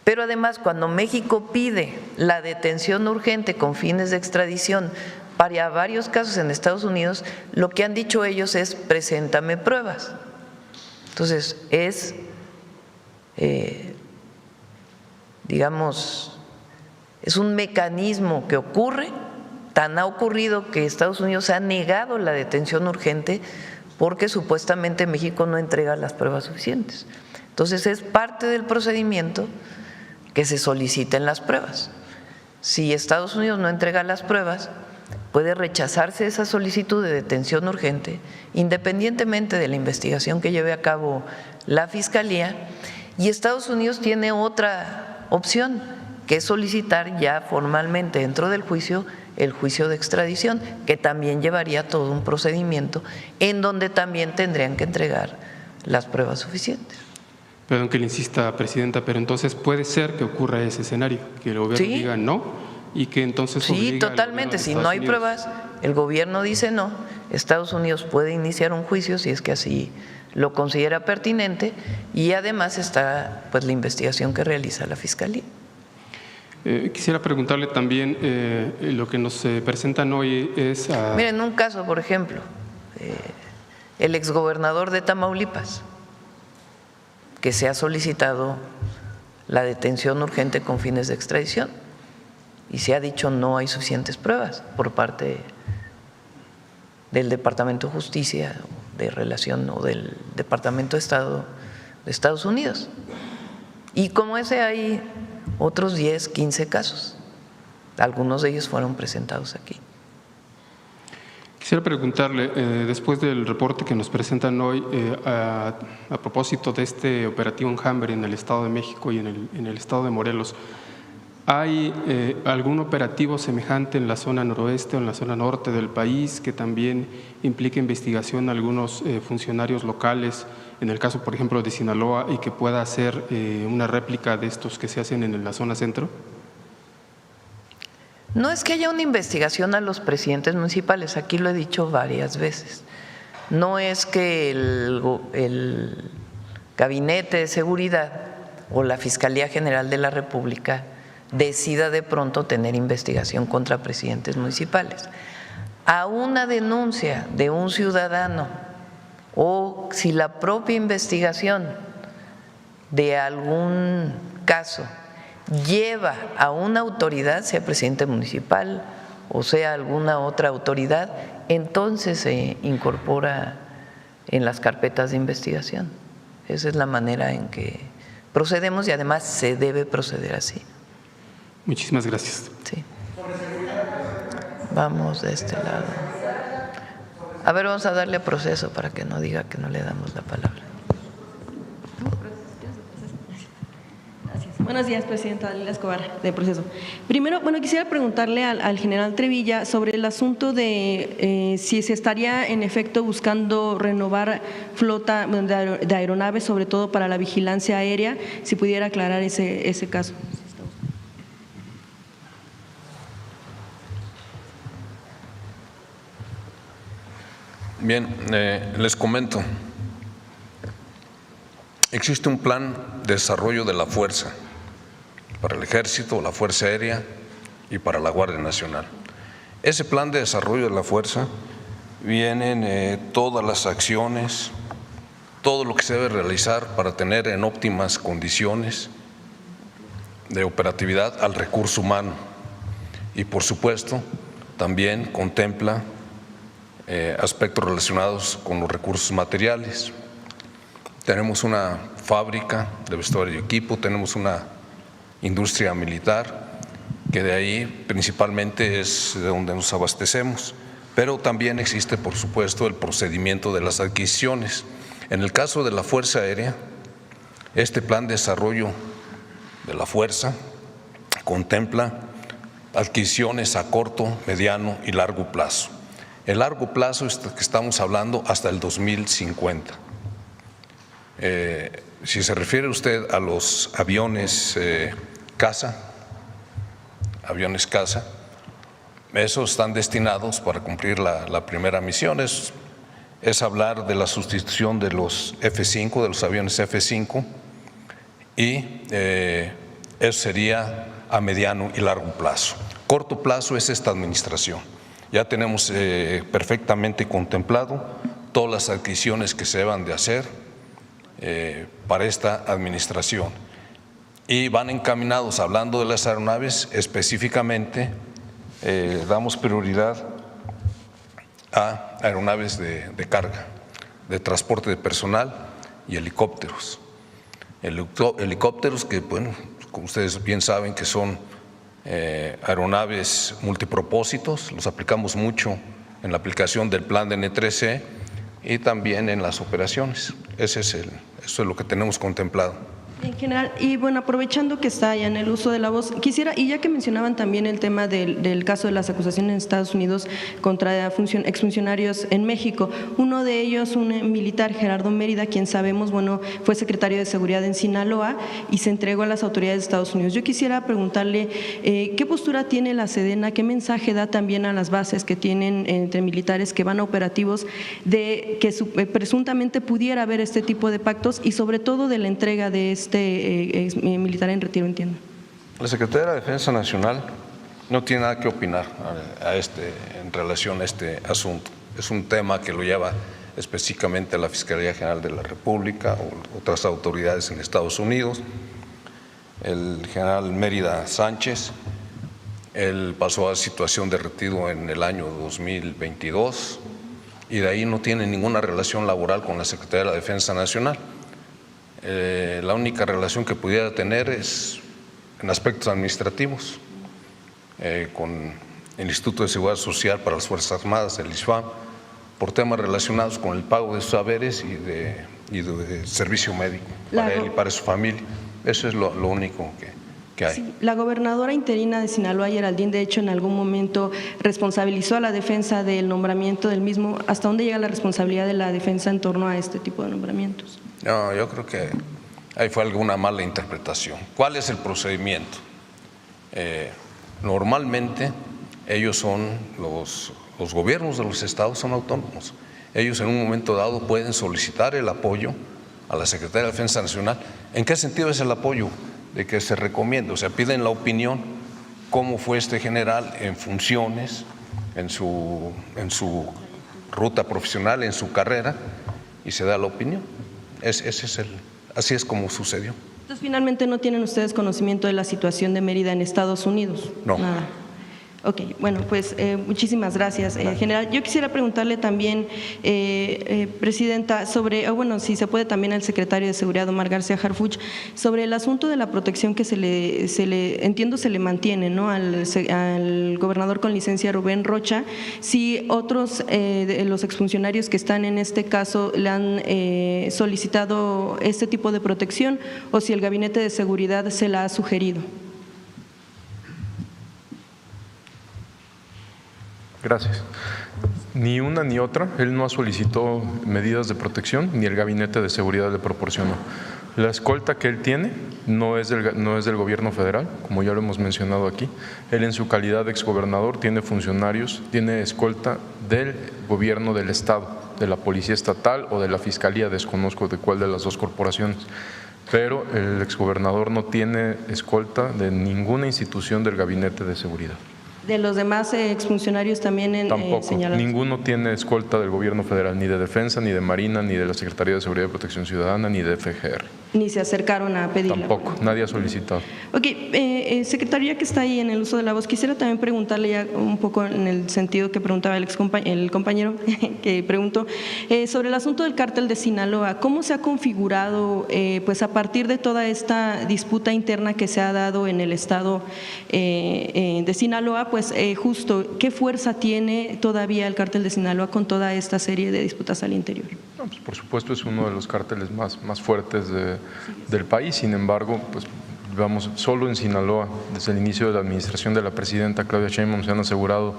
Pero además, cuando México pide la detención urgente con fines de extradición para varios casos en Estados Unidos, lo que han dicho ellos es preséntame pruebas. Entonces, es digamos, es un mecanismo que ocurre, tan ha ocurrido que Estados Unidos ha negado la detención urgente porque supuestamente México no entrega las pruebas suficientes. Entonces es parte del procedimiento que se soliciten las pruebas. Si Estados Unidos no entrega las pruebas, puede rechazarse esa solicitud de detención urgente, independientemente de la investigación que lleve a cabo la Fiscalía, y Estados Unidos tiene otra opción, que es solicitar ya formalmente dentro del juicio el juicio de extradición, que también llevaría todo un procedimiento en donde también tendrían que entregar las pruebas suficientes. Perdón que le insista, Presidenta, pero entonces puede ser que ocurra ese escenario, que el gobierno diga no y que entonces sí, totalmente. Si no hay pruebas, el gobierno dice no, Estados Unidos puede iniciar un juicio si es que así lo considera pertinente, y además está pues la investigación que realiza la Fiscalía. Quisiera preguntarle también, lo que nos presentan hoy es… Miren, un caso, por ejemplo, el exgobernador de Tamaulipas, que se ha solicitado la detención urgente con fines de extradición y se ha dicho no hay suficientes pruebas por parte del Departamento de Justicia de Relación o del Departamento de Estado de Estados Unidos. Y como ese hay otros 10, 15 casos. Algunos de ellos fueron presentados aquí. Quisiera preguntarle, después del reporte que nos presentan hoy, a propósito de este operativo Enjambre en el Estado de México y en el Estado de Morelos, ¿hay algún operativo semejante en la zona noroeste o en la zona norte del país que también implique investigación a algunos funcionarios locales, en el caso, por ejemplo, de Sinaloa, y que pueda hacer una réplica de estos que se hacen en la zona centro? No es que haya una investigación a los presidentes municipales, aquí lo he dicho varias veces. No es que el Gabinete de Seguridad o la Fiscalía General de la República decida de pronto tener investigación contra presidentes municipales. A una denuncia de un ciudadano o si la propia investigación de algún caso lleva a una autoridad, sea presidente municipal o sea alguna otra autoridad, entonces se incorpora en las carpetas de investigación. Esa es la manera en que procedemos y además se debe proceder así. Muchísimas gracias. Sí. Vamos de este lado. A ver, vamos a darle proceso para que no diga que no le damos la palabra. Buenos días, Presidenta Dalila Escobar, de Proceso. Primero, quisiera preguntarle al general Trevilla sobre el asunto de si se estaría en efecto buscando renovar flota de aeronaves, sobre todo para la vigilancia aérea, si pudiera aclarar ese caso. Bien, les comento. Existe un plan de desarrollo de la fuerza para el Ejército, la Fuerza Aérea y para la Guardia Nacional. Ese plan de desarrollo de la fuerza vienen todas las acciones, todo lo que se debe realizar para tener en óptimas condiciones de operatividad al recurso humano y, por supuesto, también contempla aspectos relacionados con los recursos materiales. Tenemos una fábrica de vestuario y equipo, tenemos una industria militar, que de ahí principalmente es de donde nos abastecemos, pero también existe, por supuesto, el procedimiento de las adquisiciones. En el caso de la Fuerza Aérea, este plan de desarrollo de la fuerza contempla adquisiciones a corto, mediano y largo plazo. El largo plazo es que estamos hablando hasta el 2050. Si se refiere usted a los aviones caza, esos están destinados para cumplir la primera misión, es hablar de la sustitución de los F-5, de los aviones F-5, y eso sería a mediano y largo plazo. Corto plazo es esta administración. Ya tenemos perfectamente contemplado todas las adquisiciones que se deban de hacer para esta administración. y van encaminados, hablando de las aeronaves específicamente, damos prioridad a aeronaves de carga, de transporte de personal y helicópteros. Helicópteros que, bueno, como ustedes bien saben, que son aeronaves multipropósitos, los aplicamos mucho en la aplicación del plan de N3C y también en las operaciones. Eso es lo que tenemos contemplado. En general, y bueno, aprovechando que está ya en el uso de la voz, quisiera, y ya que mencionaban también el tema del caso de las acusaciones en Estados Unidos contra exfuncionarios en México, uno de ellos, un militar, Gerardo Mérida, quien sabemos, bueno, fue secretario de Seguridad en Sinaloa y se entregó a las autoridades de Estados Unidos. Yo quisiera preguntarle qué postura tiene la Sedena, qué mensaje da también a las bases que tienen entre militares que van a operativos de que presuntamente pudiera haber este tipo de pactos y sobre todo de la entrega de este militar en retiro, entiendo. La Secretaría de la Defensa Nacional no tiene nada que opinar en relación a este asunto. Es un tema que lo lleva específicamente la Fiscalía General de la República o otras autoridades en Estados Unidos. El general Mérida Sánchez, él pasó a situación de retiro en el año 2022 y de ahí no tiene ninguna relación laboral con la Secretaría de la Defensa Nacional. La única relación que pudiera tener es en aspectos administrativos con el Instituto de Seguridad Social para las Fuerzas Armadas, el ISFAM, por temas relacionados con el pago de sus haberes y de servicio médico para él y para su familia. Eso es lo único que hay. Sí, la gobernadora interina de Sinaloa, Geraldine, de hecho, en algún momento responsabilizó a la defensa del nombramiento del mismo. ¿Hasta dónde llega la responsabilidad de la defensa en torno a este tipo de nombramientos? No, yo creo que ahí fue alguna mala interpretación. ¿Cuál es el procedimiento? Normalmente ellos son los gobiernos de los estados son autónomos. Ellos en un momento dado pueden solicitar el apoyo a la Secretaría de la Defensa Nacional. ¿En qué sentido es el apoyo? De que se recomienda, o sea, piden la opinión, cómo fue este general en funciones, en su ruta profesional, en su carrera, y se da la opinión. Así es como sucedió. Entonces, finalmente, ¿no tienen ustedes conocimiento de la situación de Mérida en Estados Unidos? No. Nada. Ok, bueno, pues muchísimas gracias, general. Yo quisiera preguntarle también, presidenta, sobre, bueno, si se puede también al secretario de Seguridad, Omar García Harfuch, sobre el asunto de la protección que se le mantiene, ¿no?, al gobernador con licencia Rubén Rocha, si otros de los exfuncionarios que están en este caso le han solicitado este tipo de protección o si el Gabinete de Seguridad se la ha sugerido. Gracias. Ni una ni otra. Él no solicitó medidas de protección, ni el Gabinete de Seguridad le proporcionó. La escolta que él tiene no es del gobierno federal, como ya lo hemos mencionado aquí. Él, en su calidad de exgobernador, tiene funcionarios, tiene escolta del gobierno del estado, de la Policía Estatal o de la Fiscalía, desconozco de cuál de las dos corporaciones. Pero el exgobernador no tiene escolta de ninguna institución del Gabinete de Seguridad. ¿De los demás exfuncionarios también Tampoco, señalados? Ninguno tiene escolta del gobierno federal, ni de Defensa, ni de Marina, ni de la Secretaría de Seguridad y Protección Ciudadana, ni de FGR. Ni se acercaron a pedirla. Tampoco, nadie ha solicitado. Ok, secretario, ya que está ahí en el uso de la voz, quisiera también preguntarle ya un poco en el sentido que preguntaba el compañero que preguntó, sobre el asunto del cártel de Sinaloa. ¿Cómo se ha configurado, pues a partir de toda esta disputa interna que se ha dado en el estado de Sinaloa, pues justo, ¿qué fuerza tiene todavía el cártel de Sinaloa con toda esta serie de disputas al interior? No, pues por supuesto es uno de los cárteles más fuertes del país. Sin embargo, pues vamos, solo en Sinaloa, desde el inicio de la administración de la presidenta Claudia Sheinbaum, se han asegurado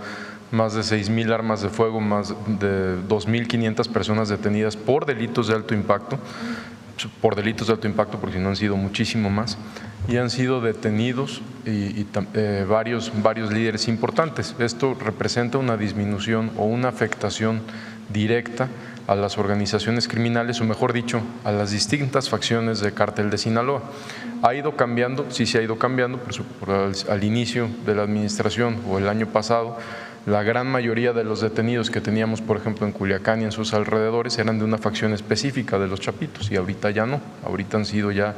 más de 6,000 armas de fuego, más de 2,500 personas detenidas por delitos de alto impacto, porque si no han sido muchísimo más, y han sido detenidos varios líderes importantes. Esto representa una disminución o una afectación directa a las organizaciones criminales, o mejor dicho, a las distintas facciones del cártel de Sinaloa. ¿Ha ido cambiando? Sí, se ha ido cambiando. Al inicio de la administración o el año pasado, la gran mayoría de los detenidos que teníamos, por ejemplo, en Culiacán y en sus alrededores, eran de una facción específica de los Chapitos, y ahorita ya no. Ahorita han sido ya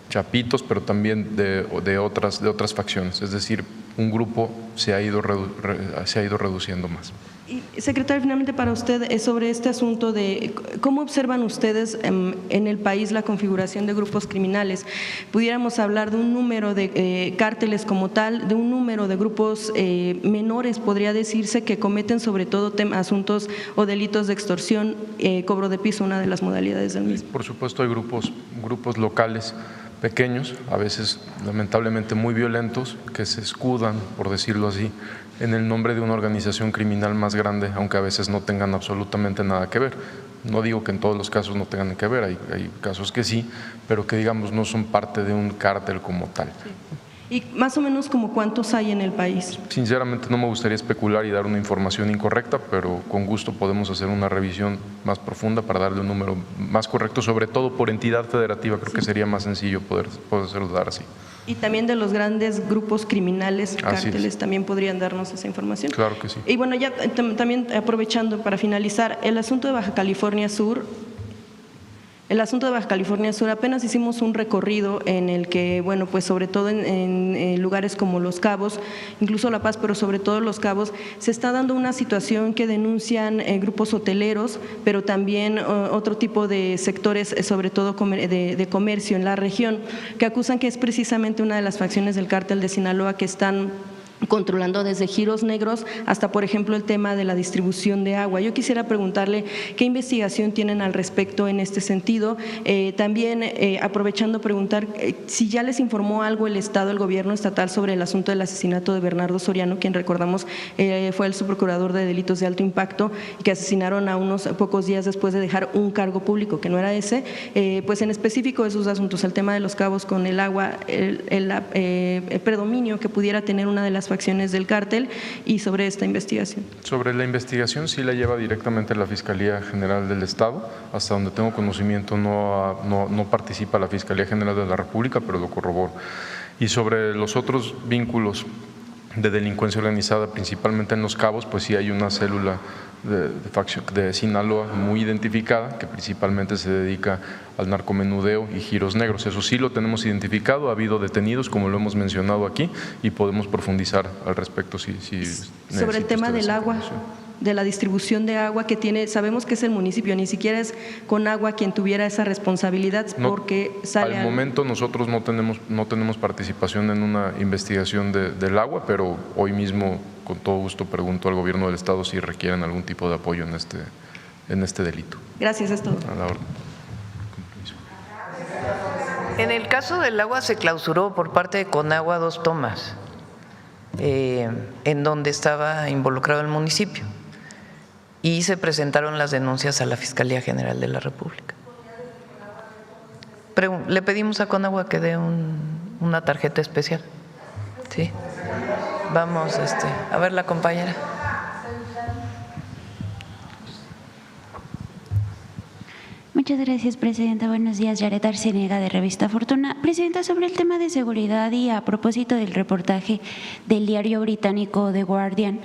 chapitos, pero también de otras facciones. Es decir, un grupo se ha ido reduciendo más. Y, secretario, finalmente para usted, sobre este asunto de cómo observan ustedes en el país la configuración de grupos criminales. Pudiéramos hablar de un número de cárteles como tal, de un número de grupos menores, podría decirse, que cometen sobre todo asuntos o delitos de extorsión, cobro de piso, una de las modalidades del mismo. Por supuesto, hay grupos locales pequeños, a veces lamentablemente muy violentos, que se escudan, por decirlo así, en el nombre de una organización criminal más grande, aunque a veces no tengan absolutamente nada que ver. No digo que en todos los casos no tengan que ver, hay casos que sí, pero que digamos no son parte de un cártel como tal. Sí. ¿Y más o menos como cuántos hay en el país? Sinceramente no me gustaría especular y dar una información incorrecta, pero con gusto podemos hacer una revisión más profunda para darle un número más correcto, sobre todo por entidad federativa. Creo que sería más sencillo poderlo dar así. Y también de los grandes grupos criminales, cárteles, también podrían darnos esa información. Claro que sí. Y bueno, ya también aprovechando para finalizar, el asunto de Baja California Sur. El asunto de Baja California Sur, apenas hicimos un recorrido en el que, bueno, pues sobre todo en lugares como Los Cabos, incluso La Paz, pero sobre todo Los Cabos, se está dando una situación que denuncian grupos hoteleros, pero también otro tipo de sectores, sobre todo de comercio en la región, que acusan que es precisamente una de las facciones del cártel de Sinaloa que están controlando desde giros negros hasta, por ejemplo, el tema de la distribución de agua. Yo quisiera preguntarle qué investigación tienen al respecto en este sentido. También, aprovechando, preguntar si ya les informó algo el Estado, el gobierno estatal, sobre el asunto del asesinato de Bernardo Soriano, quien recordamos fue el subprocurador de delitos de alto impacto y que asesinaron a unos pocos días después de dejar un cargo público que no era ese. Pues en específico esos asuntos, el tema de Los Cabos con el agua, el predominio que pudiera tener una de las facciones del cártel, y sobre esta investigación. Sobre la investigación sí la lleva directamente la Fiscalía General del Estado. Hasta donde tengo conocimiento no participa la Fiscalía General de la República, pero lo corroboro. Y sobre los otros vínculos de delincuencia organizada, principalmente en Los Cabos, pues sí hay una célula de Sinaloa muy identificada, que principalmente se dedica al narcomenudeo y giros negros. Eso sí lo tenemos identificado, ha habido detenidos, como lo hemos mencionado aquí, y podemos profundizar al respecto si sobre el tema del agua, de la distribución de agua que tiene, sabemos que es el municipio, ni siquiera es Conagua quien tuviera esa responsabilidad, porque sale al momento nosotros no tenemos participación en una investigación del agua, pero hoy mismo con todo gusto pregunto al gobierno del estado si requieren algún tipo de apoyo en este delito. Gracias, es todo. A la orden. En el caso del agua se clausuró por parte de Conagua 2 tomas en donde estaba involucrado el municipio, y se presentaron las denuncias a la Fiscalía General de la República. Le pedimos a Conagua que dé una tarjeta especial. Sí. Vamos a ver la compañera. Muchas gracias, Presidenta. Buenos días, Yaret Arciniega, de Revista Fortuna. Presidenta, sobre el tema de seguridad y a propósito del reportaje del diario británico The Guardian,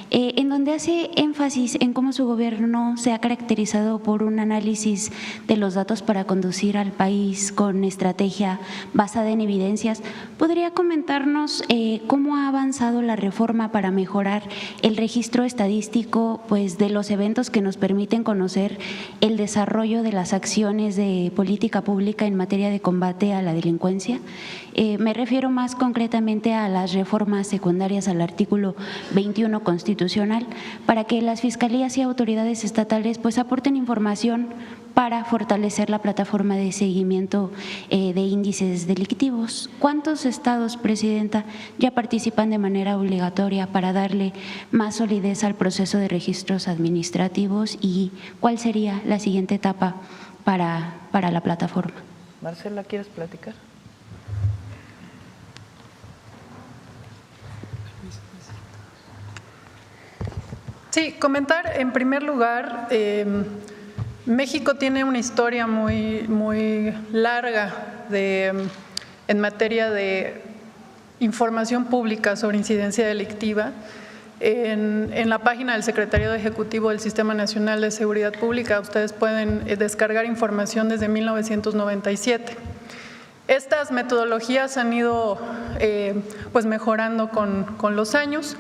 en donde hace énfasis en cómo su gobierno se ha caracterizado por un análisis de los datos para conducir al país con estrategia basada en evidencias, ¿podría comentarnos cómo ha avanzado la reforma para mejorar el registro estadístico, pues, de los eventos que nos permiten conocer el desarrollo de las acciones de política pública en materia de combate a la delincuencia? Me refiero más concretamente a las reformas secundarias al artículo 21 constitucional, para que las fiscalías y autoridades estatales pues aporten información para fortalecer la plataforma de seguimiento de índices delictivos. ¿Cuántos estados, Presidenta, ya participan de manera obligatoria para darle más solidez al proceso de registros administrativos, y cuál sería la siguiente etapa para la plataforma? Marcela, ¿quieres platicar? Sí, comentar en primer lugar, México tiene una historia muy larga en materia de información pública sobre incidencia delictiva. En la página del Secretariado Ejecutivo del Sistema Nacional de Seguridad Pública ustedes pueden descargar información desde 1997. Estas metodologías han ido pues mejorando con los años.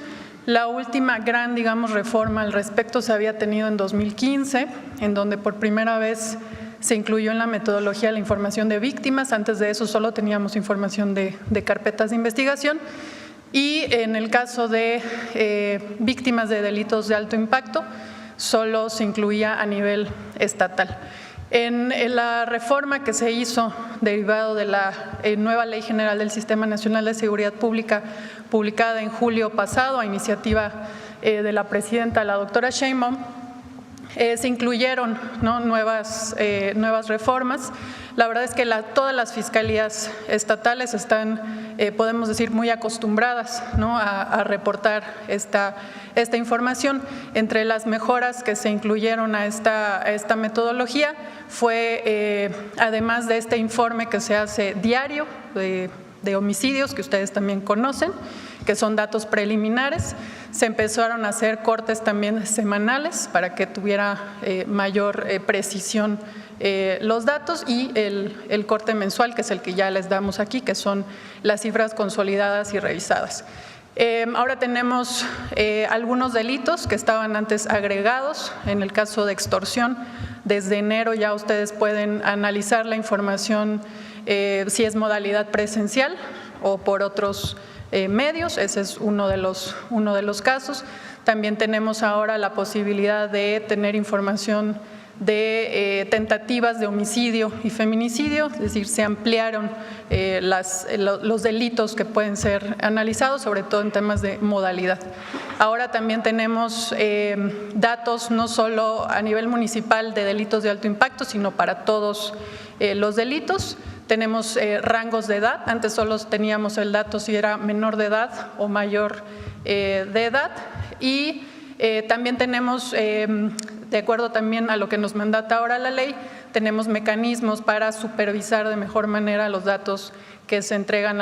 La última gran, digamos, reforma al respecto se había tenido en 2015, en donde por primera vez se incluyó en la metodología la información de víctimas. Antes de eso solo teníamos información de carpetas de investigación. Y en el caso de víctimas de delitos de alto impacto, solo se incluía a nivel estatal. En la reforma que se hizo derivado de la nueva Ley General del Sistema Nacional de Seguridad Pública, publicada en julio pasado a iniciativa de la presidenta, la doctora Sheinbaum, se incluyeron, ¿no?, nuevas reformas. La verdad es que todas las fiscalías estatales están, podemos decir, muy acostumbradas, ¿no?, a reportar esta información. Entre las mejoras que se incluyeron a esta metodología fue, además de este informe que se hace diario de homicidios, que ustedes también conocen, que son datos preliminares, se empezaron a hacer cortes también semanales para que tuviera mayor precisión los datos, y el corte mensual, que es el que ya les damos aquí, que son las cifras consolidadas y revisadas. Ahora tenemos algunos delitos que estaban antes agregados. En el caso de extorsión, desde enero ya ustedes pueden analizar la información si es modalidad presencial o por otros medios. Ese es uno de los casos. También tenemos ahora la posibilidad de tener información de tentativas de homicidio y feminicidio, es decir, se ampliaron los delitos que pueden ser analizados, sobre todo en temas de modalidad. Ahora también tenemos datos no solo a nivel municipal de delitos de alto impacto, sino para todos los delitos. Tenemos rangos de edad. Antes solo teníamos el dato si era menor de edad o mayor de edad, y también tenemos, de acuerdo también a lo que nos mandata ahora la ley, tenemos mecanismos para supervisar de mejor manera los datos que se entregan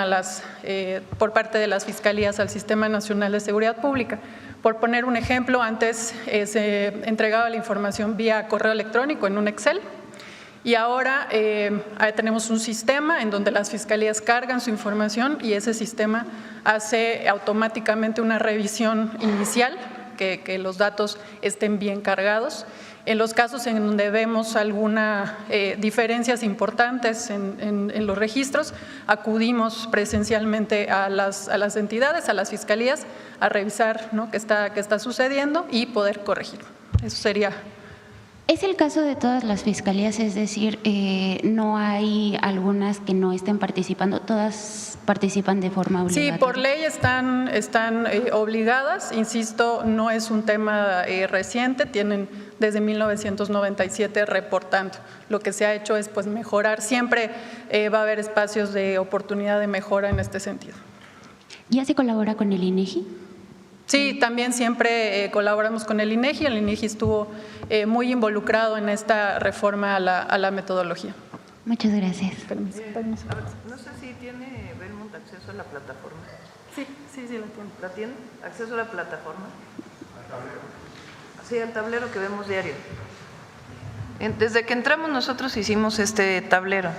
por parte de las fiscalías al Sistema Nacional de Seguridad Pública. Por poner un ejemplo, antes se entregaba la información vía correo electrónico en un Excel, y ahora tenemos un sistema en donde las fiscalías cargan su información y ese sistema hace automáticamente una revisión inicial, que los datos estén bien cargados. En los casos en donde vemos algunas diferencias importantes en los registros, acudimos presencialmente a las entidades, a las fiscalías, a revisar, ¿no?, qué está sucediendo y poder corregir. Eso sería. ¿Es el caso de todas las fiscalías? Es decir, no hay algunas que no estén participando, todas participan de forma obligatoria. Sí, por ley están obligadas. Insisto, no es un tema reciente, tienen desde 1997 reportando. Lo que se ha hecho es pues mejorar. Siempre va a haber espacios de oportunidad de mejora en este sentido. ¿Ya se colabora con el INEGI? Sí, también siempre colaboramos con el INEGI. El INEGI estuvo muy involucrado en esta reforma a la metodología. Muchas gracias. Permiso. No sé si tiene Belmont acceso a la plataforma. Sí la tiene. ¿La tiene? ¿Acceso a la plataforma? Sí, al tablero que vemos diario. Desde que entramos nosotros hicimos este tablero.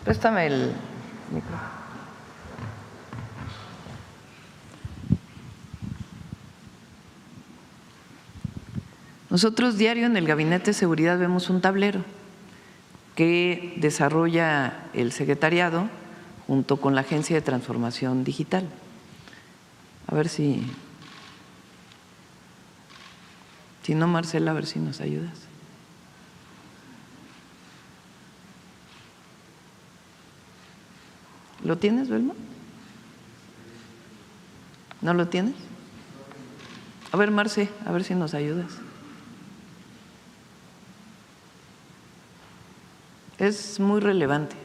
Préstame el micrófono. Nosotros diario en el Gabinete de Seguridad vemos un tablero que desarrolla el secretariado junto con la Agencia de Transformación Digital. A ver si no, Marcela, a ver si nos ayudas. ¿Lo tienes, Belma? ¿No lo tienes? A ver, Marce, a ver si nos ayudas. Es muy relevante.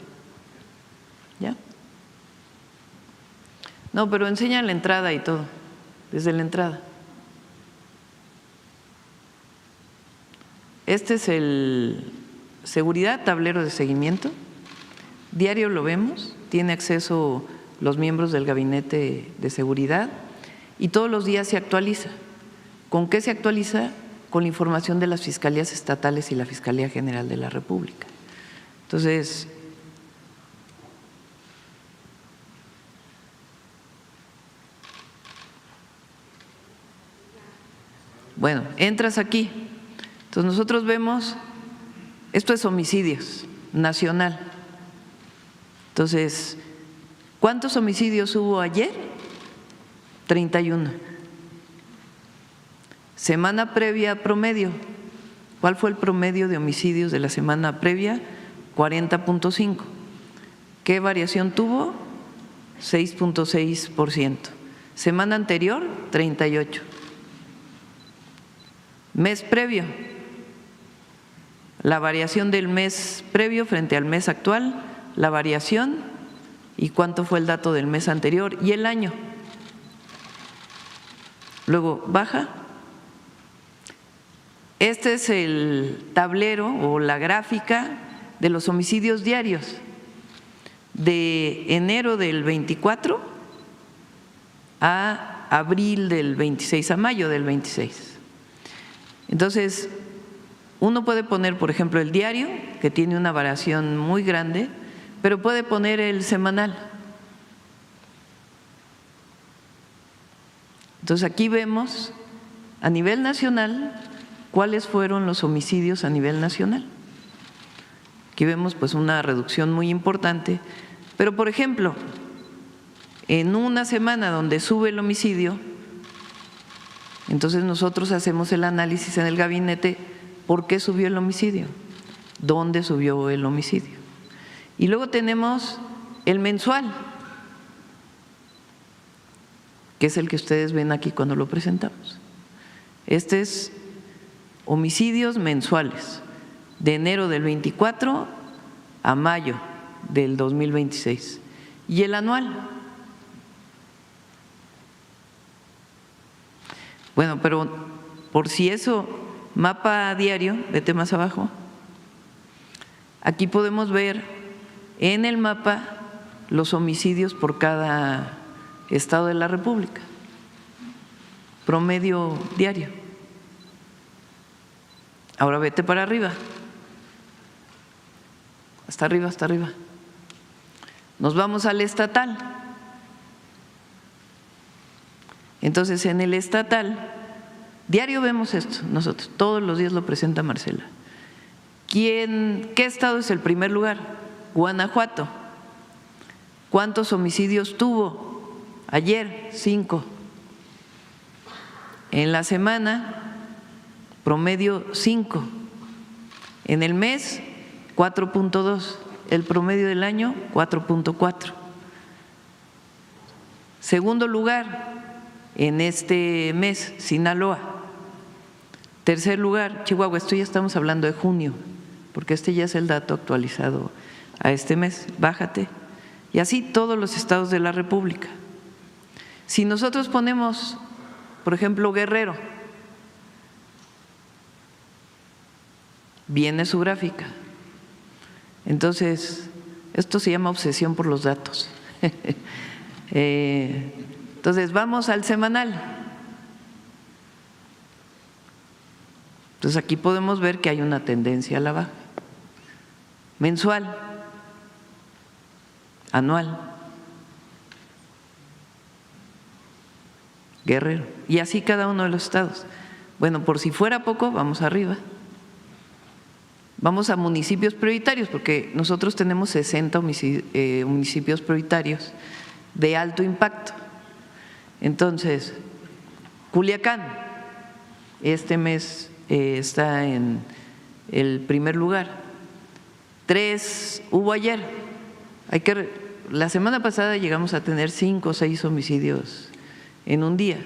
¿Ya? No, pero enseña la entrada y todo, desde la entrada. Este es el seguridad, tablero de seguimiento. Diario lo vemos, tiene acceso los miembros del Gabinete de Seguridad y todos los días se actualiza. ¿Con qué se actualiza? Con la información de las fiscalías estatales y la Fiscalía General de la República. Entonces, Bueno, entras aquí. Entonces nosotros vemos, esto es homicidios, nacional. Entonces, ¿cuántos homicidios hubo ayer? 31. Semana previa promedio. ¿Cuál fue el promedio de homicidios de la semana previa? 40.5. ¿Qué variación tuvo? 6.6%. Semana anterior, 38. Mes previo. La variación del mes previo frente al mes actual, la variación y cuánto fue el dato del mes anterior y el año. Luego baja. Este es el tablero o la gráfica de los homicidios diarios de enero del 24 a abril del 26, a mayo del 26. Entonces, uno puede poner, por ejemplo, el diario, que tiene una variación muy grande, pero puede poner el semanal. Entonces, aquí vemos a nivel nacional cuáles fueron los homicidios a nivel nacional. Aquí vemos pues una reducción muy importante, pero por ejemplo, en una semana donde sube el homicidio, entonces nosotros hacemos el análisis en el gabinete, ¿por qué subió el homicidio? ¿Dónde subió el homicidio? Y luego tenemos el mensual, que es el que ustedes ven aquí cuando lo presentamos. Este es homicidios mensuales, de enero del 24 a mayo del 2026. Y el anual. Bueno, pero por si eso, mapa diario, vete más abajo. Aquí podemos ver en el mapa los homicidios por cada estado de la República, promedio diario. Ahora vete para arriba, hasta arriba, hasta arriba. Nos vamos al estatal. Entonces, en el estatal, diario vemos esto, nosotros, todos los días lo presenta Marcela. ¿Qué estado es el primer lugar? Guanajuato. ¿Cuántos homicidios tuvo? Ayer, 5. En la semana, promedio 5. En el mes, 4.2. El promedio del año, 4.4. Segundo lugar, en este mes, Sinaloa. Tercer lugar, Chihuahua. Esto ya estamos hablando de junio, porque este ya es el dato actualizado a este mes. Bájate. Y así todos los estados de la República. Si nosotros ponemos, por ejemplo, Guerrero, viene su gráfica. Entonces, esto se llama obsesión por los datos. Entonces, vamos al semanal. Entonces, aquí podemos ver que hay una tendencia a la baja. Mensual, anual, Guerrero, y así cada uno de los estados. Bueno, por si fuera poco, vamos arriba. Vamos a municipios prioritarios, porque nosotros tenemos 60 municipios prioritarios de alto impacto. Entonces, Culiacán, este mes está en el primer lugar. 3 hubo ayer. La semana pasada llegamos a tener 5 o 6 homicidios en un día.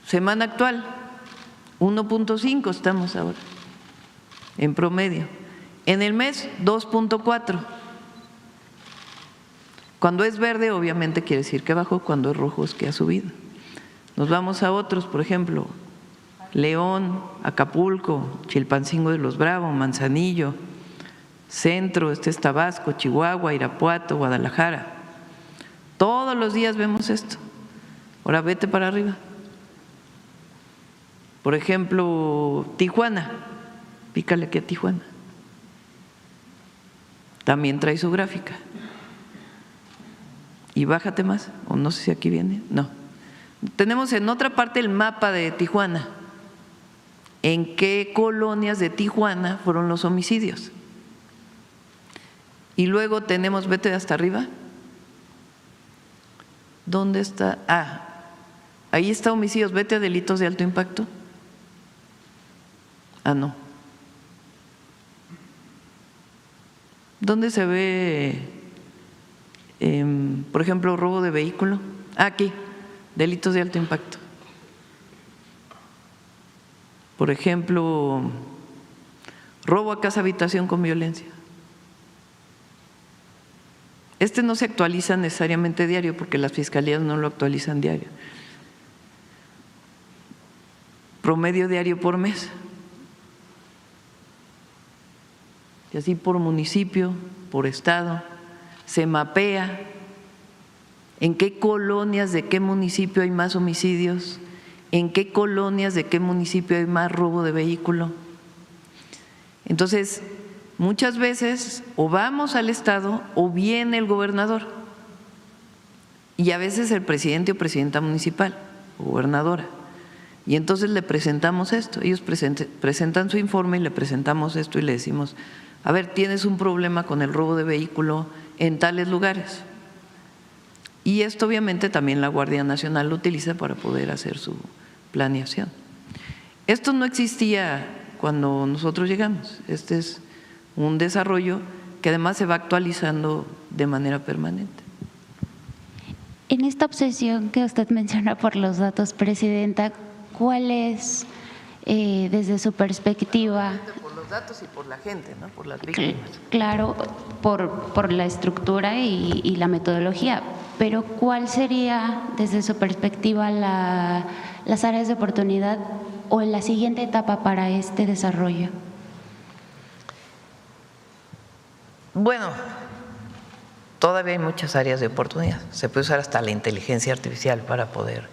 Semana actual, 1.5 estamos ahora, en promedio. En el mes, 2.4. Cuando es verde, obviamente quiere decir que bajó, cuando es rojo es que ha subido. Nos vamos a otros, por ejemplo, León, Acapulco, Chilpancingo de los Bravo, Manzanillo, Centro, este es Tabasco, Chihuahua, Irapuato, Guadalajara. Todos los días vemos esto. Ahora vete para arriba. Por ejemplo, Tijuana, pícale aquí a Tijuana. También trae su gráfica. Y bájate más, o no sé si aquí viene, no. Tenemos en otra parte el mapa de Tijuana, en qué colonias de Tijuana fueron los homicidios. Y luego tenemos, vete hasta arriba. ¿Dónde está? Ahí está homicidios, vete a delitos de alto impacto. No. ¿Dónde se ve, por ejemplo, robo de vehículo? Aquí, delitos de alto impacto. Por ejemplo, robo a casa habitación con violencia. Este no se actualiza necesariamente diario porque las fiscalías no lo actualizan diario. Promedio diario por mes. Y así por municipio, por estado, se mapea en qué colonias de qué municipio hay más homicidios, en qué colonias de qué municipio hay más robo de vehículo. Entonces, muchas veces o vamos al estado o viene el gobernador y a veces el presidente o presidenta municipal o gobernadora. Y entonces le presentamos esto, ellos presentan su informe y le presentamos esto y le decimos, a ver, tienes un problema con el robo de vehículo en tales lugares. Y esto obviamente también la Guardia Nacional lo utiliza para poder hacer su planeación. Esto no existía cuando nosotros llegamos, este es un desarrollo que además se va actualizando de manera permanente. En esta obsesión que usted menciona por los datos, Presidenta, ¿cuál es desde su perspectiva? Por los datos y por la gente, ¿no? Por las víctimas. Claro, por la estructura y la metodología, pero ¿cuál sería desde su perspectiva las áreas de oportunidad o la siguiente etapa para este desarrollo? Bueno, todavía hay muchas áreas de oportunidad. Se puede usar hasta la inteligencia artificial para poder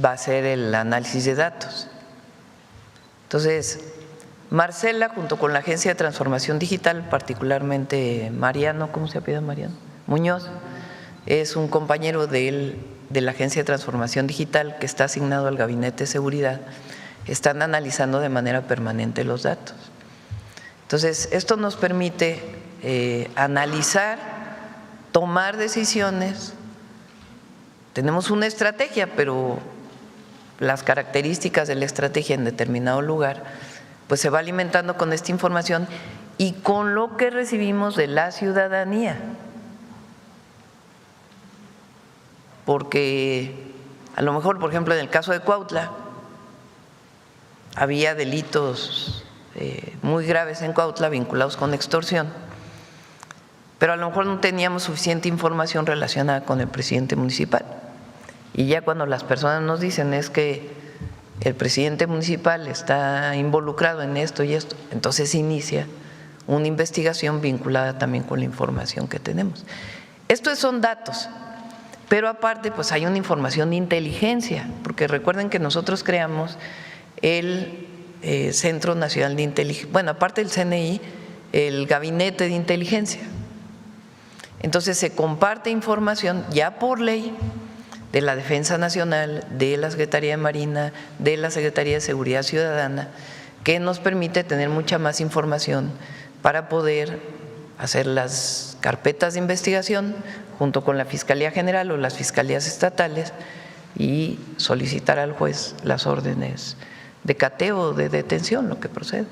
hacer el análisis de datos. Entonces, Marcela, junto con la Agencia de Transformación Digital, particularmente Mariano, ¿cómo se apellida Mariano? Muñoz, es un compañero de la Agencia de Transformación Digital que está asignado al Gabinete de Seguridad, están analizando de manera permanente los datos. Entonces, esto nos permite analizar, tomar decisiones. Tenemos una estrategia, pero las características de la estrategia en determinado lugar, pues se va alimentando con esta información y con lo que recibimos de la ciudadanía. Porque a lo mejor, por ejemplo, en el caso de Cuautla, había delitos muy graves en Cuautla vinculados con extorsión, pero a lo mejor no teníamos suficiente información relacionada con el presidente municipal. Y ya cuando las personas nos dicen es que el presidente municipal está involucrado en esto y esto, entonces inicia una investigación vinculada también con la información que tenemos. Estos son datos, pero aparte pues hay una información de inteligencia, porque recuerden que nosotros creamos el Centro Nacional de Inteligencia, bueno, aparte del CNI, el Gabinete de Inteligencia. Entonces se comparte información ya por ley de la Defensa Nacional, de la Secretaría de Marina, de la Secretaría de Seguridad Ciudadana, que nos permite tener mucha más información para poder hacer las carpetas de investigación junto con la Fiscalía General o las fiscalías estatales y solicitar al juez las órdenes de cateo o de detención, lo que procede.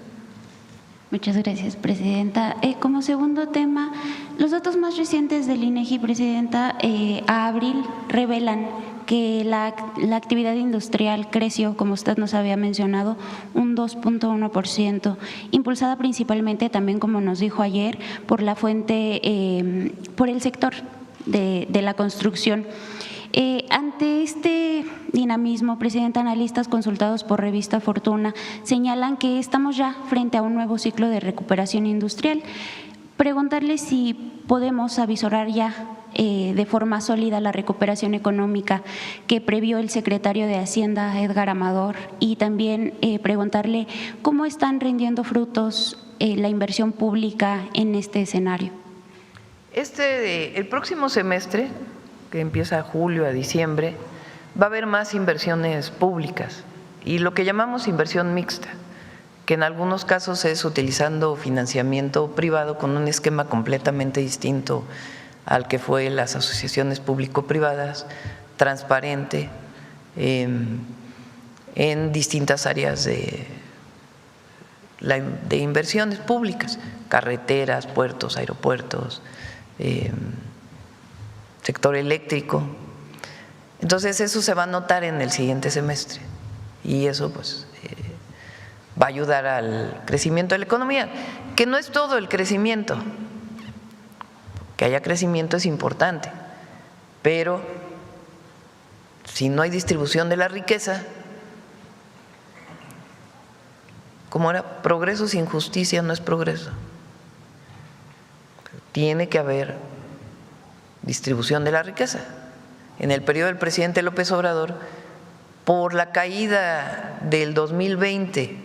Muchas gracias, Presidenta. Como segundo tema, los datos más recientes del INEGI, Presidenta, a abril revelan que la actividad industrial creció, como usted nos había mencionado, un 2.1%, impulsada principalmente también, como nos dijo ayer, por la fuente, por el sector de la construcción. Ante este dinamismo, Presidenta, analistas consultados por Revista Fortuna señalan que estamos ya frente a un nuevo ciclo de recuperación industrial. Preguntarle si podemos avisorar ya de forma sólida la recuperación económica que previó el secretario de Hacienda, Edgar Amador, y también preguntarle cómo están rindiendo frutos la inversión pública en este escenario. El próximo semestre, que empieza julio a diciembre, va a haber más inversiones públicas y lo que llamamos inversión mixta, que en algunos casos es utilizando financiamiento privado con un esquema completamente distinto al que fue las asociaciones público-privadas, transparente, en distintas áreas de inversiones públicas, carreteras, puertos, aeropuertos, sector eléctrico. Entonces eso se va a notar en el siguiente semestre y eso pues va a ayudar al crecimiento de la economía, que no es todo el crecimiento, que haya crecimiento es importante, pero si no hay distribución de la riqueza, ¿cómo era? Progreso sin justicia no es progreso. Tiene que haber distribución de la riqueza. En el periodo del presidente López Obrador, por la caída del 2020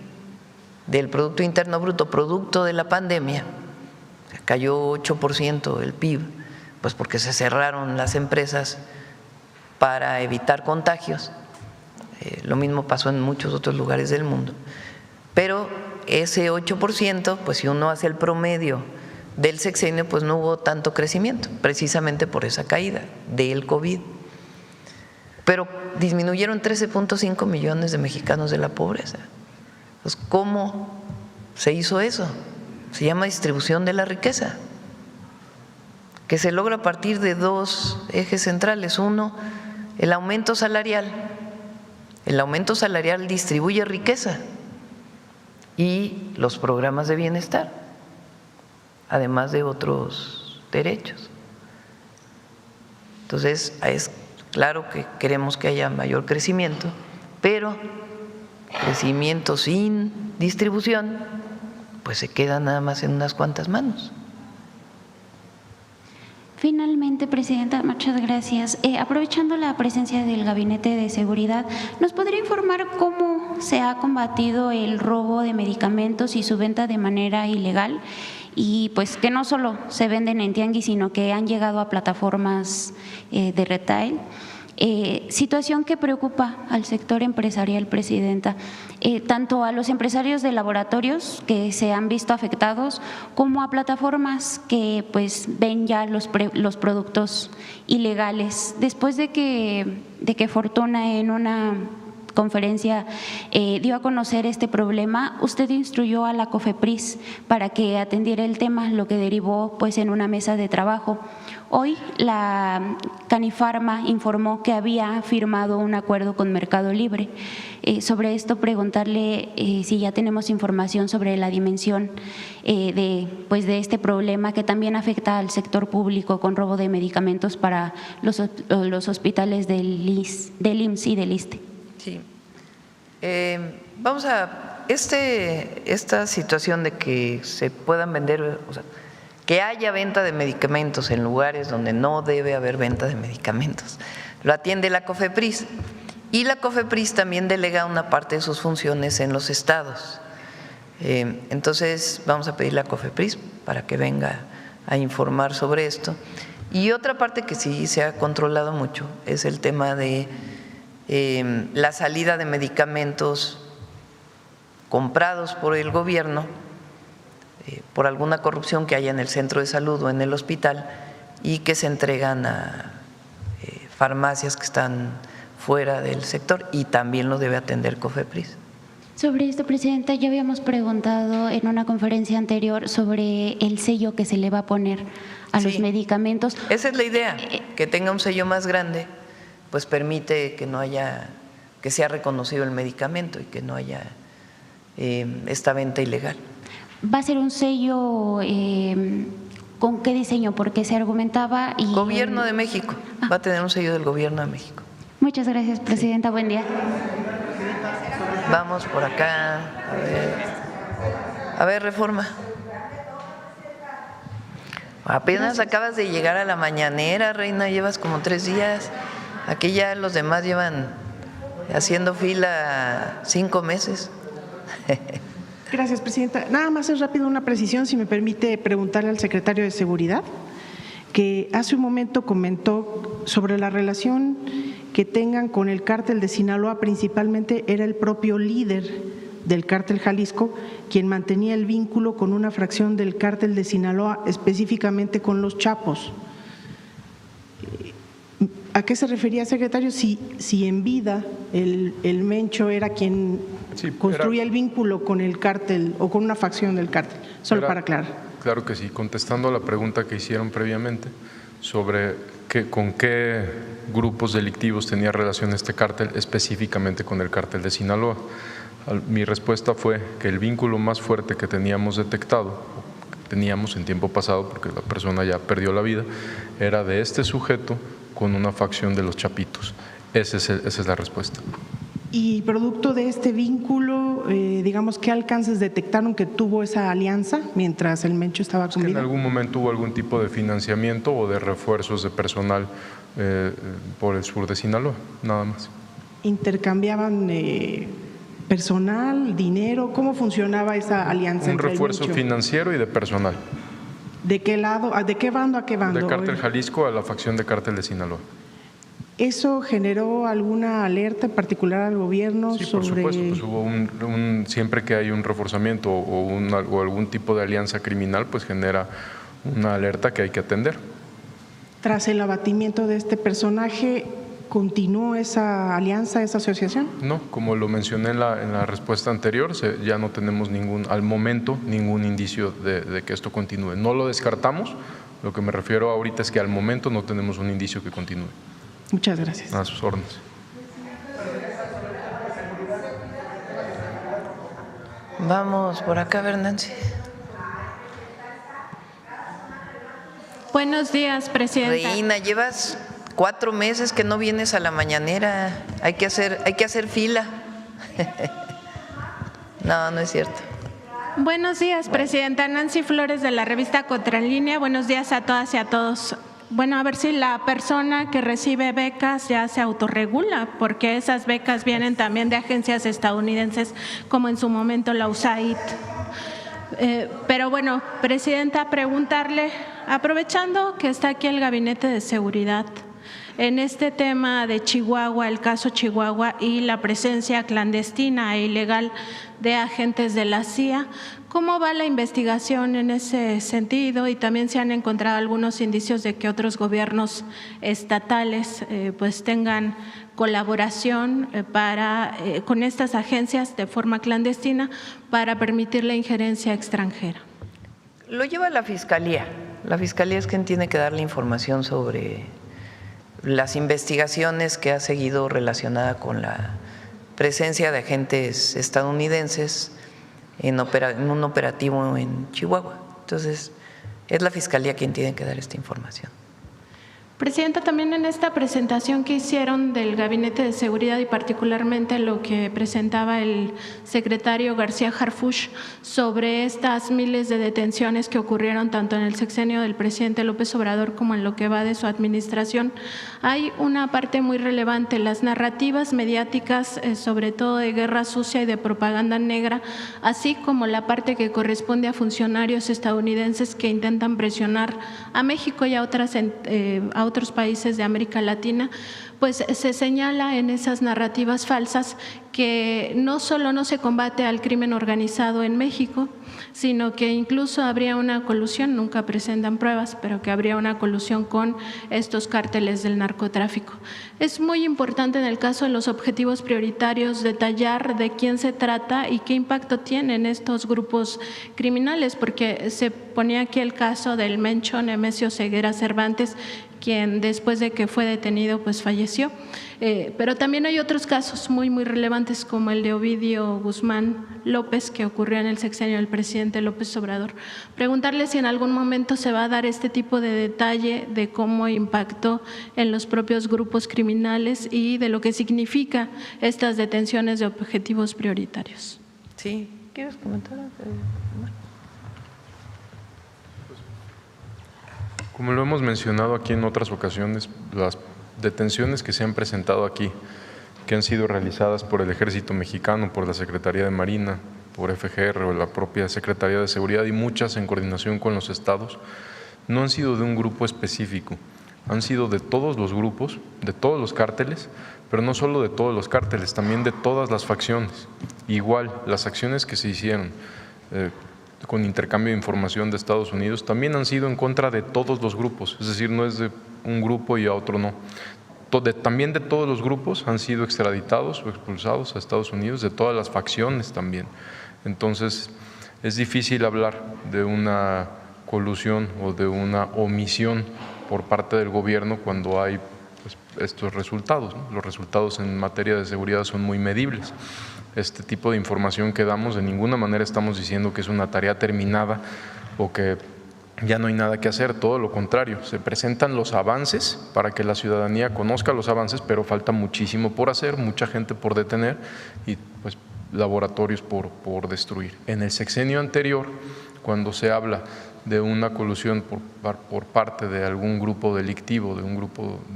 del Producto Interno Bruto, producto de la pandemia, cayó 8% el PIB, pues porque se cerraron las empresas para evitar contagios. Lo mismo pasó en muchos otros lugares del mundo. Pero ese 8%, pues si uno hace el promedio del sexenio, pues no hubo tanto crecimiento, precisamente por esa caída del COVID. Pero disminuyeron 13.5 millones de mexicanos de la pobreza. Entonces, ¿cómo se hizo eso? Se llama distribución de la riqueza, que se logra a partir de dos ejes centrales. Uno, el aumento salarial. El aumento salarial distribuye riqueza y los programas de bienestar, además de otros derechos. Entonces, es claro que queremos que haya mayor crecimiento, pero crecimiento sin distribución, pues se queda nada más en unas cuantas manos. Finalmente, Presidenta, muchas gracias. Aprovechando la presencia del Gabinete de Seguridad, ¿nos podría informar cómo se ha combatido el robo de medicamentos y su venta de manera ilegal? Y pues que no solo se venden en tianguis, sino que han llegado a plataformas de retail. Situación que preocupa al sector empresarial, Presidenta, tanto a los empresarios de laboratorios que se han visto afectados como a plataformas que pues ven ya los productos ilegales. Después de que Fortuna en una conferencia dio a conocer este problema, usted instruyó a la COFEPRIS para que atendiera el tema, lo que derivó pues en una mesa de trabajo. Hoy la Canifarma informó que había firmado un acuerdo con Mercado Libre. Sobre esto preguntarle si ya tenemos información sobre la dimensión de este problema que también afecta al sector público con robo de medicamentos para los hospitales del IMSS y del ISSSTE. Sí. Vamos a esta situación de que se puedan vender, o sea, que haya venta de medicamentos en lugares donde no debe haber venta de medicamentos, lo atiende la COFEPRIS y la COFEPRIS también delega una parte de sus funciones en los estados. Entonces vamos a pedirle a COFEPRIS para que venga a informar sobre esto. Y otra parte que sí se ha controlado mucho es el tema de la salida de medicamentos comprados por el gobierno por alguna corrupción que haya en el centro de salud o en el hospital y que se entregan a farmacias que están fuera del sector, y también lo debe atender COFEPRIS. Sobre esto, Presidenta, ya habíamos preguntado en una conferencia anterior sobre el sello que se le va a poner a los medicamentos. Esa es la idea, que tenga un sello más grande, pues permite que no haya, que sea reconocido el medicamento y que no haya esta venta ilegal. ¿Va a ser un sello con qué diseño? Porque se argumentaba… Gobierno de México, va a tener un sello del Gobierno de México. Muchas gracias, Presidenta. Buen día. Vamos por acá. A ver, Reforma. Apenas acabas de llegar a la mañanera, Reina, llevas como 3 días. Aquí ya los demás llevan haciendo fila 5 meses. Gracias, Presidenta. Nada más es rápido una precisión, si me permite preguntarle al secretario de Seguridad, que hace un momento comentó sobre la relación que tengan con el cártel de Sinaloa, principalmente era el propio líder del cártel Jalisco, quien mantenía el vínculo con una fracción del cártel de Sinaloa, específicamente con los Chapos. ¿A qué se refería, secretario? Si en vida el Mencho era quien construía el vínculo con el cártel o con una facción del cártel, solo para aclarar. Claro que sí, contestando a la pregunta que hicieron previamente sobre con qué grupos delictivos tenía relación este cártel, específicamente con el cártel de Sinaloa. Mi respuesta fue que el vínculo más fuerte que teníamos detectado, teníamos en tiempo pasado, porque la persona ya perdió la vida, era de este sujeto con una facción de los Chapitos. Esa es la respuesta. Y producto de este vínculo, digamos, ¿qué alcances detectaron que tuvo esa alianza mientras el Mencho estaba con vida? En algún momento hubo algún tipo de financiamiento o de refuerzos de personal por el sur de Sinaloa, nada más. ¿Intercambiaban personal, dinero? ¿Cómo funcionaba esa alianza? Un refuerzo financiero y de personal. ¿De qué lado? ¿De qué bando a qué bando? De Cártel Jalisco a la facción de Cártel de Sinaloa. ¿Eso generó alguna alerta en particular al gobierno sí, sobre...? Sí, por supuesto, pues hubo siempre que hay un reforzamiento o algún tipo de alianza criminal, pues genera una alerta que hay que atender. Tras el abatimiento de este personaje, ¿continuó esa alianza, esa asociación? No, como lo mencioné en la respuesta anterior, ya no tenemos al momento ningún indicio de que esto continúe. No lo descartamos, lo que me refiero ahorita es que al momento no tenemos un indicio que continúe. Muchas gracias. A sus órdenes. Vamos por acá, Nancy. Buenos días, presidenta. Reina, llevas 4 meses que no vienes a la mañanera. Hay que hacer fila. No es cierto. Buenos días, presidenta. Nancy Flores, de la revista Contralínea. Buenos días a todas y a todos. Bueno, a ver si la persona que recibe becas ya se autorregula, porque esas becas vienen también de agencias estadounidenses, como en su momento la USAID. Pero bueno, presidenta, preguntarle, aprovechando que está aquí el Gabinete de Seguridad, en este tema de Chihuahua, el caso Chihuahua y la presencia clandestina e ilegal de agentes de la CIA, ¿cómo va la investigación en ese sentido? Y también se han encontrado algunos indicios de que otros gobiernos estatales pues tengan colaboración con estas agencias de forma clandestina para permitir la injerencia extranjera. Lo lleva la Fiscalía. La Fiscalía es quien tiene que dar la información sobre las investigaciones que ha seguido relacionada con la presencia de agentes estadounidenses en un operativo en Chihuahua. Entonces, es la Fiscalía quien tiene que dar esta información. Presidenta, también en esta presentación que hicieron del Gabinete de Seguridad y particularmente lo que presentaba el secretario García Harfuch sobre estas miles de detenciones que ocurrieron tanto en el sexenio del presidente López Obrador como en lo que va de su administración, hay una parte muy relevante, las narrativas mediáticas, sobre todo de guerra sucia y de propaganda negra, así como la parte que corresponde a funcionarios estadounidenses que intentan presionar a México y a otros países de América Latina, pues se señala en esas narrativas falsas que no solo no se combate al crimen organizado en México, sino que incluso habría una colusión, nunca presentan pruebas, pero que habría una colusión con estos cárteles del narcotráfico. Es muy importante en el caso de los objetivos prioritarios detallar de quién se trata y qué impacto tienen estos grupos criminales, porque se ponía aquí el caso del Mencho Nemesio Ceguera Cervantes, quien después de que fue detenido pues falleció, pero también hay otros casos muy relevantes como el de Ovidio Guzmán López, que ocurrió en el sexenio del presidente López Obrador. Preguntarle si en algún momento se va a dar este tipo de detalle de cómo impactó en los propios grupos criminales y de lo que significa estas detenciones de objetivos prioritarios. Sí, ¿quieres comentar? Como lo hemos mencionado aquí en otras ocasiones, las detenciones que se han presentado aquí, que han sido realizadas por el Ejército Mexicano, por la Secretaría de Marina, por FGR o la propia Secretaría de Seguridad y muchas en coordinación con los estados, no han sido de un grupo específico. han sido de todos los grupos, de todos los cárteles, pero no solo de todos los cárteles, también de todas las facciones. Igual, las acciones que se hicieron con intercambio de información de Estados Unidos también han sido en contra de todos los grupos, es decir, no es de un grupo y a otro no. También de todos los grupos han sido extraditados o expulsados a Estados Unidos, de todas las facciones también. Entonces, es difícil hablar de una colusión o de una omisión por parte del gobierno cuando hay pues, estos resultados, ¿no? Los resultados en materia de seguridad son muy medibles. Este tipo de información que damos, de ninguna manera estamos diciendo que es una tarea terminada o que ya no hay nada que hacer, todo lo contrario, se presentan los avances para que la ciudadanía conozca los avances, pero falta muchísimo por hacer, mucha gente por detener y pues laboratorios por destruir. En el sexenio anterior, cuando se habla de una colusión por parte de algún grupo delictivo, de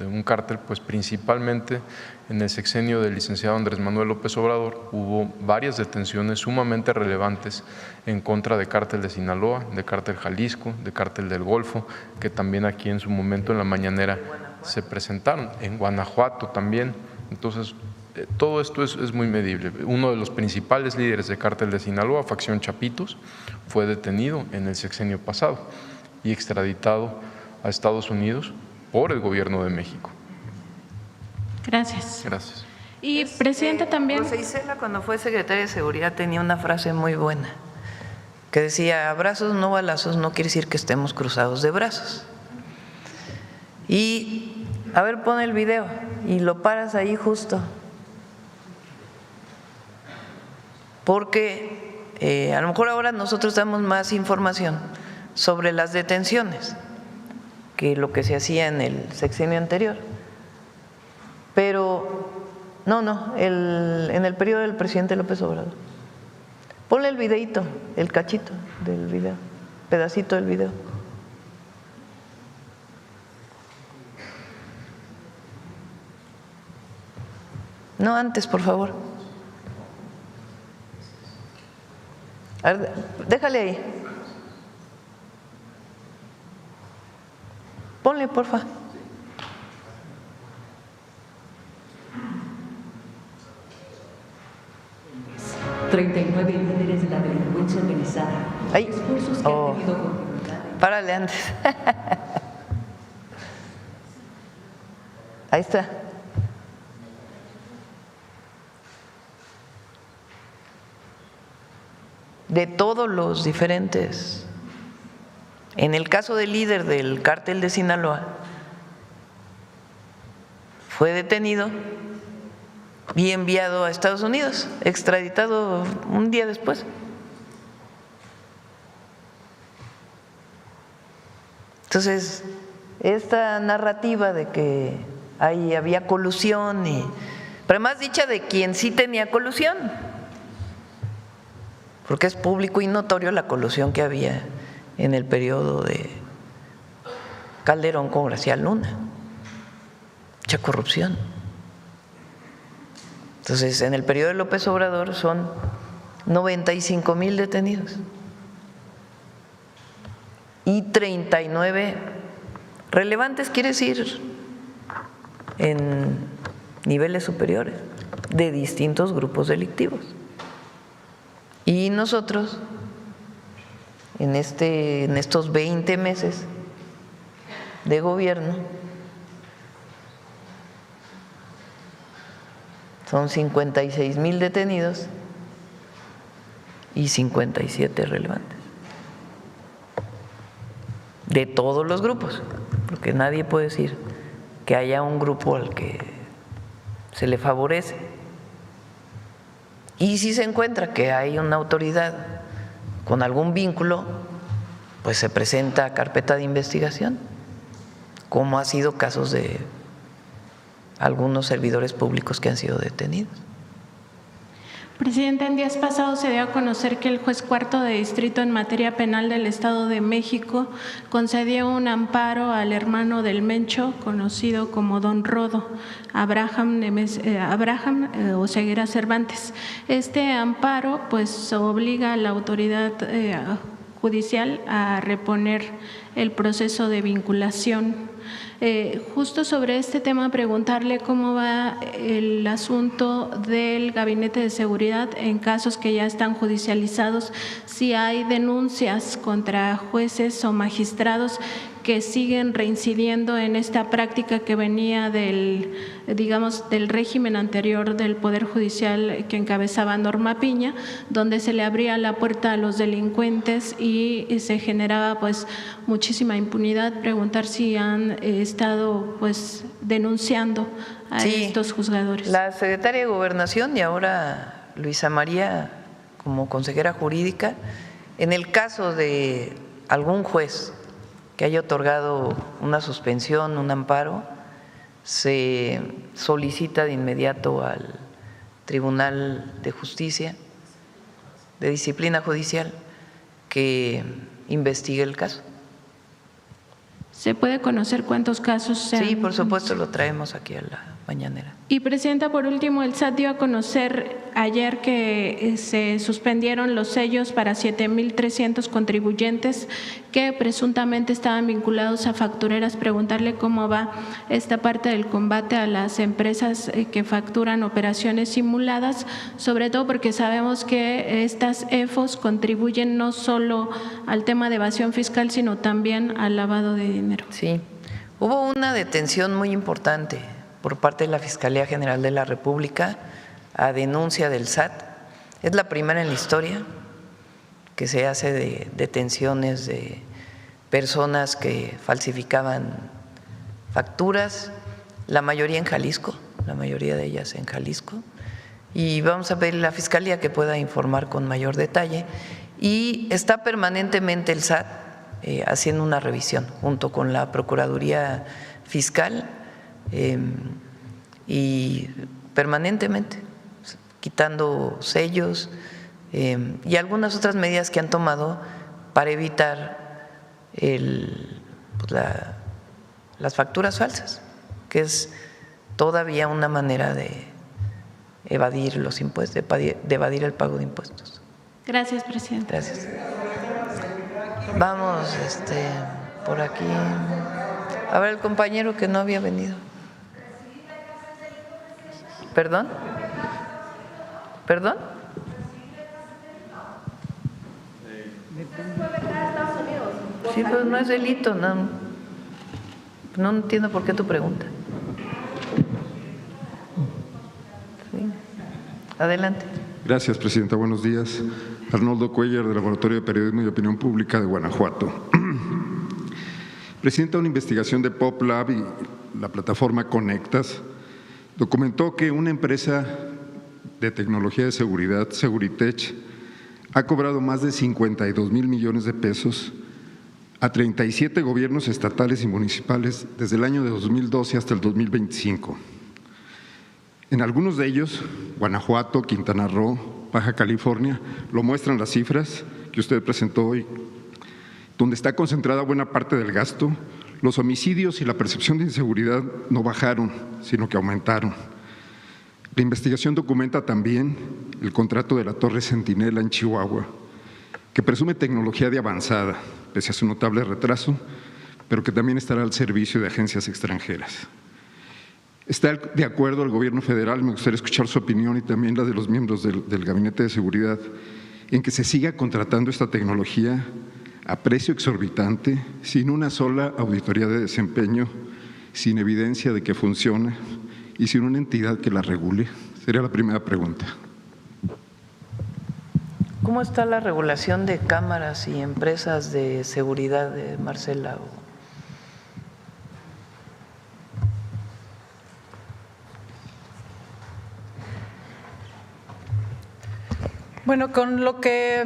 un cártel, pues principalmente en el sexenio del licenciado Andrés Manuel López Obrador hubo varias detenciones sumamente relevantes en contra de cártel de Sinaloa, de cártel Jalisco, de cártel del Golfo, que también aquí en su momento en la mañanera se presentaron, en Guanajuato también. Entonces, todo esto es muy medible. Uno de los principales líderes de cártel de Sinaloa, facción Chapitos, fue detenido en el sexenio pasado y extraditado a Estados Unidos por el gobierno de México. Gracias. Gracias. Y presidenta también… Rosa Isela, cuando fue secretaria de Seguridad, tenía una frase muy buena que decía: abrazos no balazos no quiere decir que estemos cruzados de brazos. Y a ver, pon el video y lo paras ahí justo. Porque a lo mejor ahora nosotros damos más información sobre las detenciones que lo que se hacía en el sexenio anterior. Pero en el periodo del presidente López Obrador. Ponle el videíto, el cachito del video, pedacito del video. No, antes, por favor. A ver, déjale ahí. Ponle, porfa. ...39 líderes de la delincuencia organizada. Ahí. Esfuerzos que han tenido con... Párale antes. Ahí está. De todos los diferentes. En el caso del líder del cártel de Sinaloa, fue detenido y enviado a Estados Unidos, extraditado un día después. Entonces, esta narrativa de que había colusión, pero además dicha de quien sí tenía colusión, porque es público y notorio la colusión que había en el periodo de Calderón con García Luna, mucha corrupción. Entonces, en el periodo de López Obrador son 95,000 detenidos y 39 relevantes, quiere decir en niveles superiores de distintos grupos delictivos. Y nosotros, en estos 20 meses de gobierno, son 56,000 detenidos y 57 relevantes. De todos los grupos, porque nadie puede decir que haya un grupo al que se le favorece. Y si se encuentra que hay una autoridad con algún vínculo, pues se presenta carpeta de investigación, como ha sido casos de algunos servidores públicos que han sido detenidos. Presidenta, en días pasados se dio a conocer que el juez cuarto de distrito en materia penal del Estado de México concedió un amparo al hermano del Mencho, conocido como Don Rodo, Abraham Oseguera Cervantes. Este amparo pues obliga a la autoridad Judicial a reponer el proceso de vinculación. Justo sobre este tema, preguntarle cómo va el asunto del Gabinete de Seguridad en casos que ya están judicializados, si hay denuncias contra jueces o magistrados que siguen reincidiendo en esta práctica que venía del régimen anterior del Poder Judicial que encabezaba Norma Piña, donde se le abría la puerta a los delincuentes y se generaba pues muchísima impunidad. Preguntar si han estado pues denunciando a estos juzgadores. La secretaria de Gobernación y ahora Luisa María como consejera jurídica, en el caso de algún juez que haya otorgado una suspensión, un amparo, se solicita de inmediato al Tribunal de Justicia, de Disciplina Judicial, que investigue el caso. ¿Se puede conocer cuántos casos se han? Sí, por supuesto, lo traemos aquí a la mañanera. Y Presidenta, por último, el SAT dio a conocer ayer que se suspendieron los sellos para 7,300 contribuyentes que presuntamente estaban vinculados a factureras. Preguntarle cómo va esta parte del combate a las empresas que facturan operaciones simuladas, sobre todo porque sabemos que estas EFOS contribuyen no solo al tema de evasión fiscal, sino también al lavado de dinero. Sí, hubo una detención muy importante por parte de la Fiscalía General de la República a denuncia del SAT. Es la primera en la historia que se hace de detenciones de personas que falsificaban facturas, la mayoría en Jalisco, la mayoría de ellas en Jalisco. Y vamos a pedirle a la Fiscalía que pueda informar con mayor detalle. Y está permanentemente el SAT haciendo una revisión junto con la Procuraduría Fiscal y permanentemente quitando sellos y algunas otras medidas que han tomado para evitar las facturas falsas, que es todavía una manera de evadir los impuestos, de evadir el pago de impuestos. Gracias, Presidenta. Gracias. Vamos por aquí. A ver, el compañero que no había venido. ¿Perdón? ¿Perdón? Sí, pues no es delito, no entiendo por qué tu pregunta. Sí. Adelante. Gracias, Presidenta. Buenos días. Arnoldo Cuellar, del Laboratorio de Periodismo y Opinión Pública de Guanajuato. Presidenta, una investigación de PopLab y la plataforma Conectas documentó que una empresa de tecnología de seguridad, Seguritech, ha cobrado más de 52,000 millones de pesos a 37 gobiernos estatales y municipales desde el año de 2012 hasta el 2025. En algunos de ellos, Guanajuato, Quintana Roo, Baja California, lo muestran las cifras que usted presentó hoy, donde está concentrada buena parte del gasto. Los homicidios y la percepción de inseguridad no bajaron, sino que aumentaron. La investigación documenta también el contrato de la Torre Centinela en Chihuahua, que presume tecnología de avanzada, pese a su notable retraso, pero que también estará al servicio de agencias extranjeras. ¿Está de acuerdo el Gobierno federal? Me gustaría escuchar su opinión y también la de los miembros del Gabinete de Seguridad en que se siga contratando esta tecnología a precio exorbitante, sin una sola auditoría de desempeño, sin evidencia de que funcione y sin una entidad que la regule. Sería la primera pregunta. ¿Cómo está la regulación de cámaras y empresas de seguridad, Marcela? Bueno, con lo que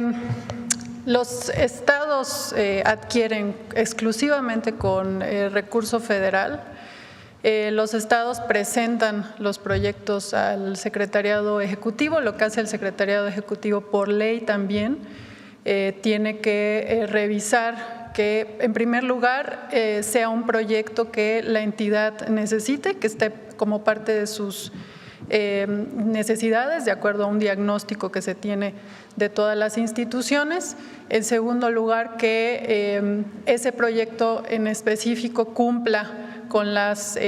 los estados adquieren exclusivamente con recurso federal, los estados presentan los proyectos al Secretariado Ejecutivo. Lo que hace el Secretariado Ejecutivo por ley también tiene que revisar que, en primer lugar, sea un proyecto que la entidad necesite, que esté como parte de sus necesidades de acuerdo a un diagnóstico que se tiene de todas las instituciones. En segundo lugar, que ese proyecto en específico cumpla con las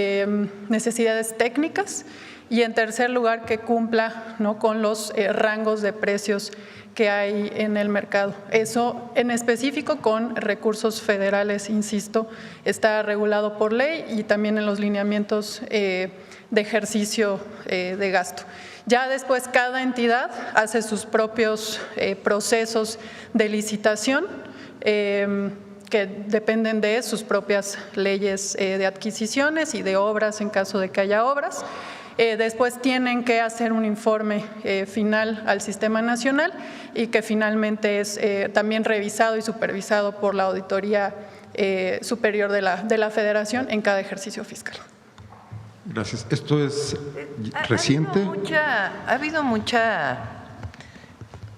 necesidades técnicas, y en tercer lugar, que cumpla, ¿no?, con los rangos de precios que hay en el mercado. Eso en específico con recursos federales, insisto, está regulado por ley y también en los lineamientos de ejercicio de gasto. Ya después cada entidad hace sus propios procesos de licitación que dependen de sus propias leyes de adquisiciones y de obras en caso de que haya obras. Después tienen que hacer un informe final al Sistema Nacional y que finalmente es también revisado y supervisado por la Auditoría Superior de la Federación en cada ejercicio fiscal. Gracias. ¿Esto es reciente? Ha habido mucha…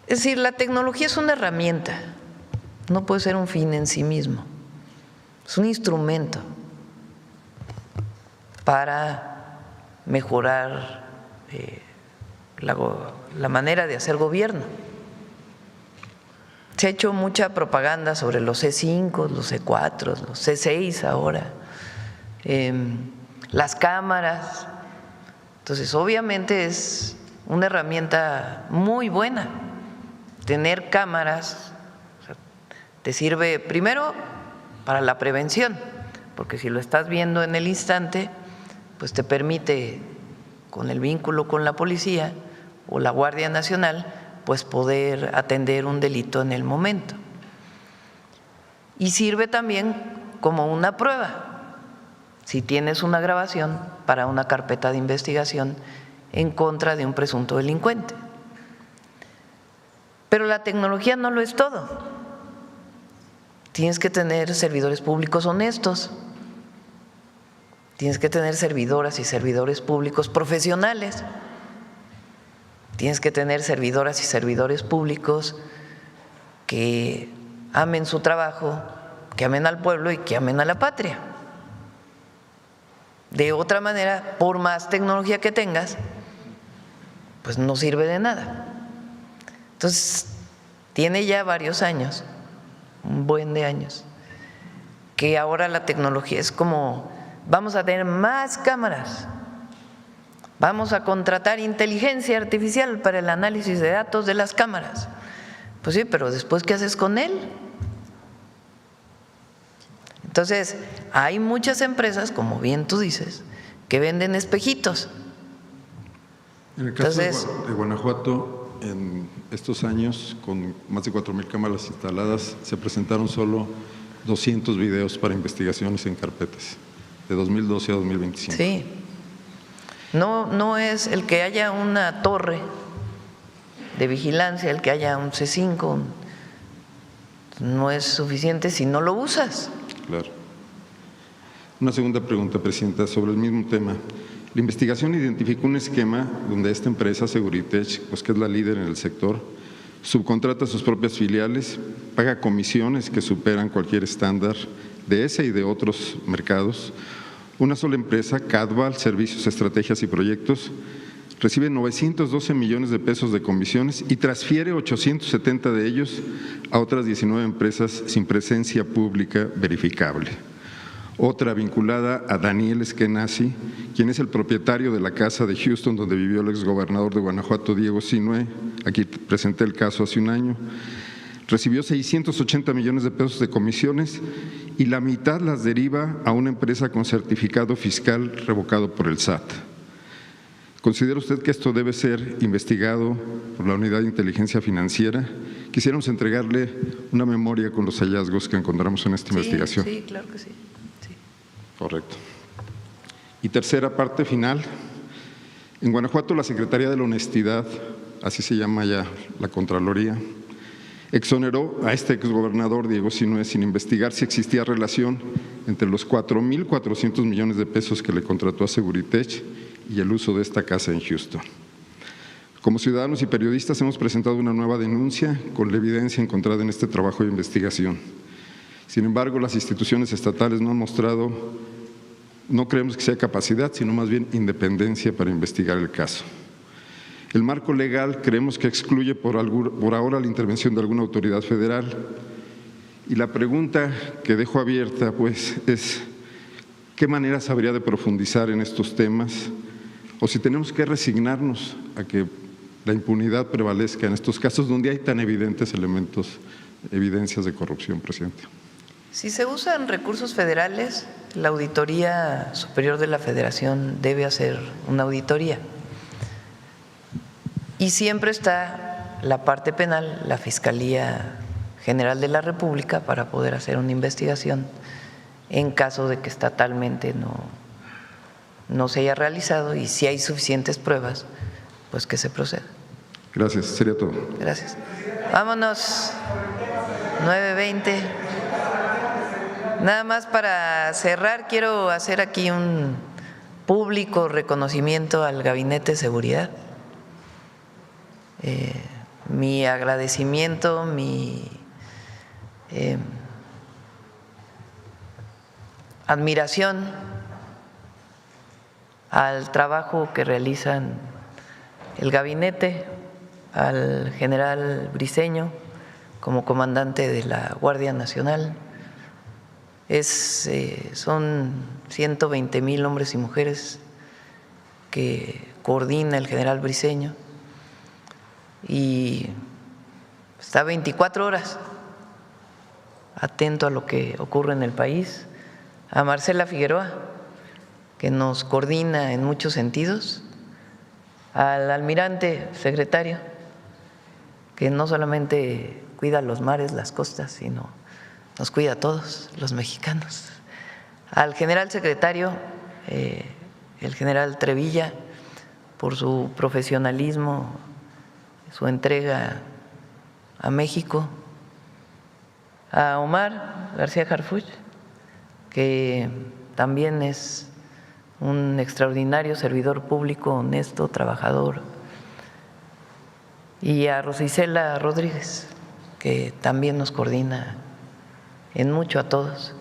Es decir, la tecnología es una herramienta, no puede ser un fin en sí mismo. Es un instrumento para mejorar la manera de hacer gobierno. Se ha hecho mucha propaganda sobre los C5, los C4, los C6 ahora, las cámaras. Entonces, obviamente es una herramienta muy buena. Tener cámaras te sirve primero para la prevención, porque si lo estás viendo en el instante, pues te permite, con el vínculo con la policía o la Guardia Nacional, pues poder atender un delito en el momento. Y sirve también como una prueba, si tienes una grabación para una carpeta de investigación en contra de un presunto delincuente. Pero la tecnología no lo es todo. Tienes que tener servidores públicos honestos. Tienes que tener servidoras y servidores públicos profesionales. Tienes que tener servidoras y servidores públicos que amen su trabajo, que amen al pueblo y que amen a la patria. De otra manera, por más tecnología que tengas, pues no sirve de nada. Entonces, tiene ya varios años, un buen de años, que ahora la tecnología es como… Vamos a tener más cámaras, vamos a contratar inteligencia artificial para el análisis de datos de las cámaras. Pues sí, pero después, ¿qué haces con él? Entonces, hay muchas empresas, como bien tú dices, que venden espejitos. En el caso de Guanajuato, en estos años, con más de 4,000 cámaras instaladas, se presentaron solo 200 videos para investigaciones en carpetas, de 2012 a 2025. Sí, no es el que haya una torre de vigilancia, el que haya un C5, no es suficiente si no lo usas. Claro. Una segunda pregunta, Presidenta, sobre el mismo tema. La investigación identificó un esquema donde esta empresa, Seguritech, pues que es la líder en el sector, subcontrata sus propias filiales, paga comisiones que superan cualquier estándar de ese y de otros mercados. Una sola empresa, Cadval, Servicios, Estrategias y Proyectos, recibe 912 millones de pesos de comisiones y transfiere 870 de ellos a otras 19 empresas sin presencia pública verificable. Otra vinculada a Daniel Eskenazi, quien es el propietario de la casa de Houston donde vivió el exgobernador de Guanajuato, Diego Sinue, aquí presenté el caso hace un año, recibió 680 millones de pesos de comisiones y la mitad las deriva a una empresa con certificado fiscal revocado por el SAT. ¿Considera usted que esto debe ser investigado por la Unidad de Inteligencia Financiera? Quisiéramos entregarle una memoria con los hallazgos que encontramos en esta investigación. Sí, claro que sí. Correcto. Y tercera parte final. En Guanajuato, la Secretaría de la Honestidad, así se llama ya la Contraloría, exoneró a este exgobernador Diego Sinue sin investigar si existía relación entre los 4,400 millones de pesos que le contrató a Seguritech y el uso de esta casa en Houston. Como ciudadanos y periodistas hemos presentado una nueva denuncia con la evidencia encontrada en este trabajo de investigación. Sin embargo, las instituciones estatales no han mostrado No creemos que sea capacidad, sino más bien independencia para investigar el caso. El marco legal creemos que excluye por ahora la intervención de alguna autoridad federal. Y la pregunta que dejo abierta, pues, es ¿qué maneras habría de profundizar en estos temas? O si tenemos que resignarnos a que la impunidad prevalezca en estos casos donde hay tan evidentes evidencias de corrupción, presidente. Si se usan recursos federales, la Auditoría Superior de la Federación debe hacer una auditoría. Y siempre está la parte penal, la Fiscalía General de la República, para poder hacer una investigación en caso de que estatalmente no se haya realizado, y si hay suficientes pruebas, pues que se proceda. Gracias, sería todo. Gracias. Vámonos, 9:20. Nada más para cerrar, quiero hacer aquí un público reconocimiento al Gabinete de Seguridad. Mi agradecimiento, mi admiración al trabajo que realizan el gabinete, al general Briceño como comandante de la Guardia Nacional. Son 120,000 hombres y mujeres que coordina el general Briceño y está 24 horas atento a lo que ocurre en el país. A Marcela Figueroa, que nos coordina en muchos sentidos, al almirante secretario, que no solamente cuida los mares, las costas, sino nos cuida a todos los mexicanos, al general secretario, el general Trevilla, por su profesionalismo, su entrega a México, a Omar García Harfuch, que también es un extraordinario servidor público, honesto, trabajador, y a Rosa Isela Rodríguez, que también nos coordina en mucho a todos.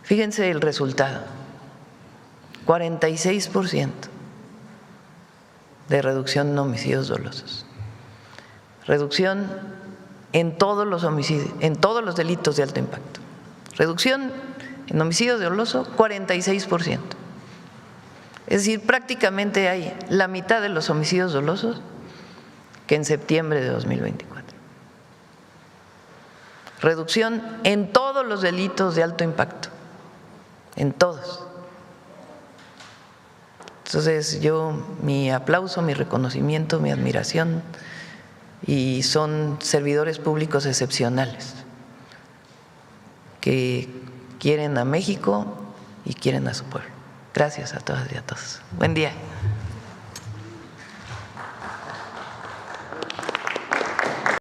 Fíjense el resultado, 46% de reducción en homicidios dolosos, reducción en todos los homicidios, en todos los delitos de alto impacto, reducción en homicidios dolosos 46%. Es decir, prácticamente hay la mitad de los homicidios dolosos que en septiembre de 2024. Reducción en todos los delitos de alto impacto, en todos. Entonces yo, mi aplauso, mi reconocimiento, mi admiración, y son servidores públicos excepcionales que quieren a México y quieren a su pueblo. Gracias a todas y a todos. Buen día.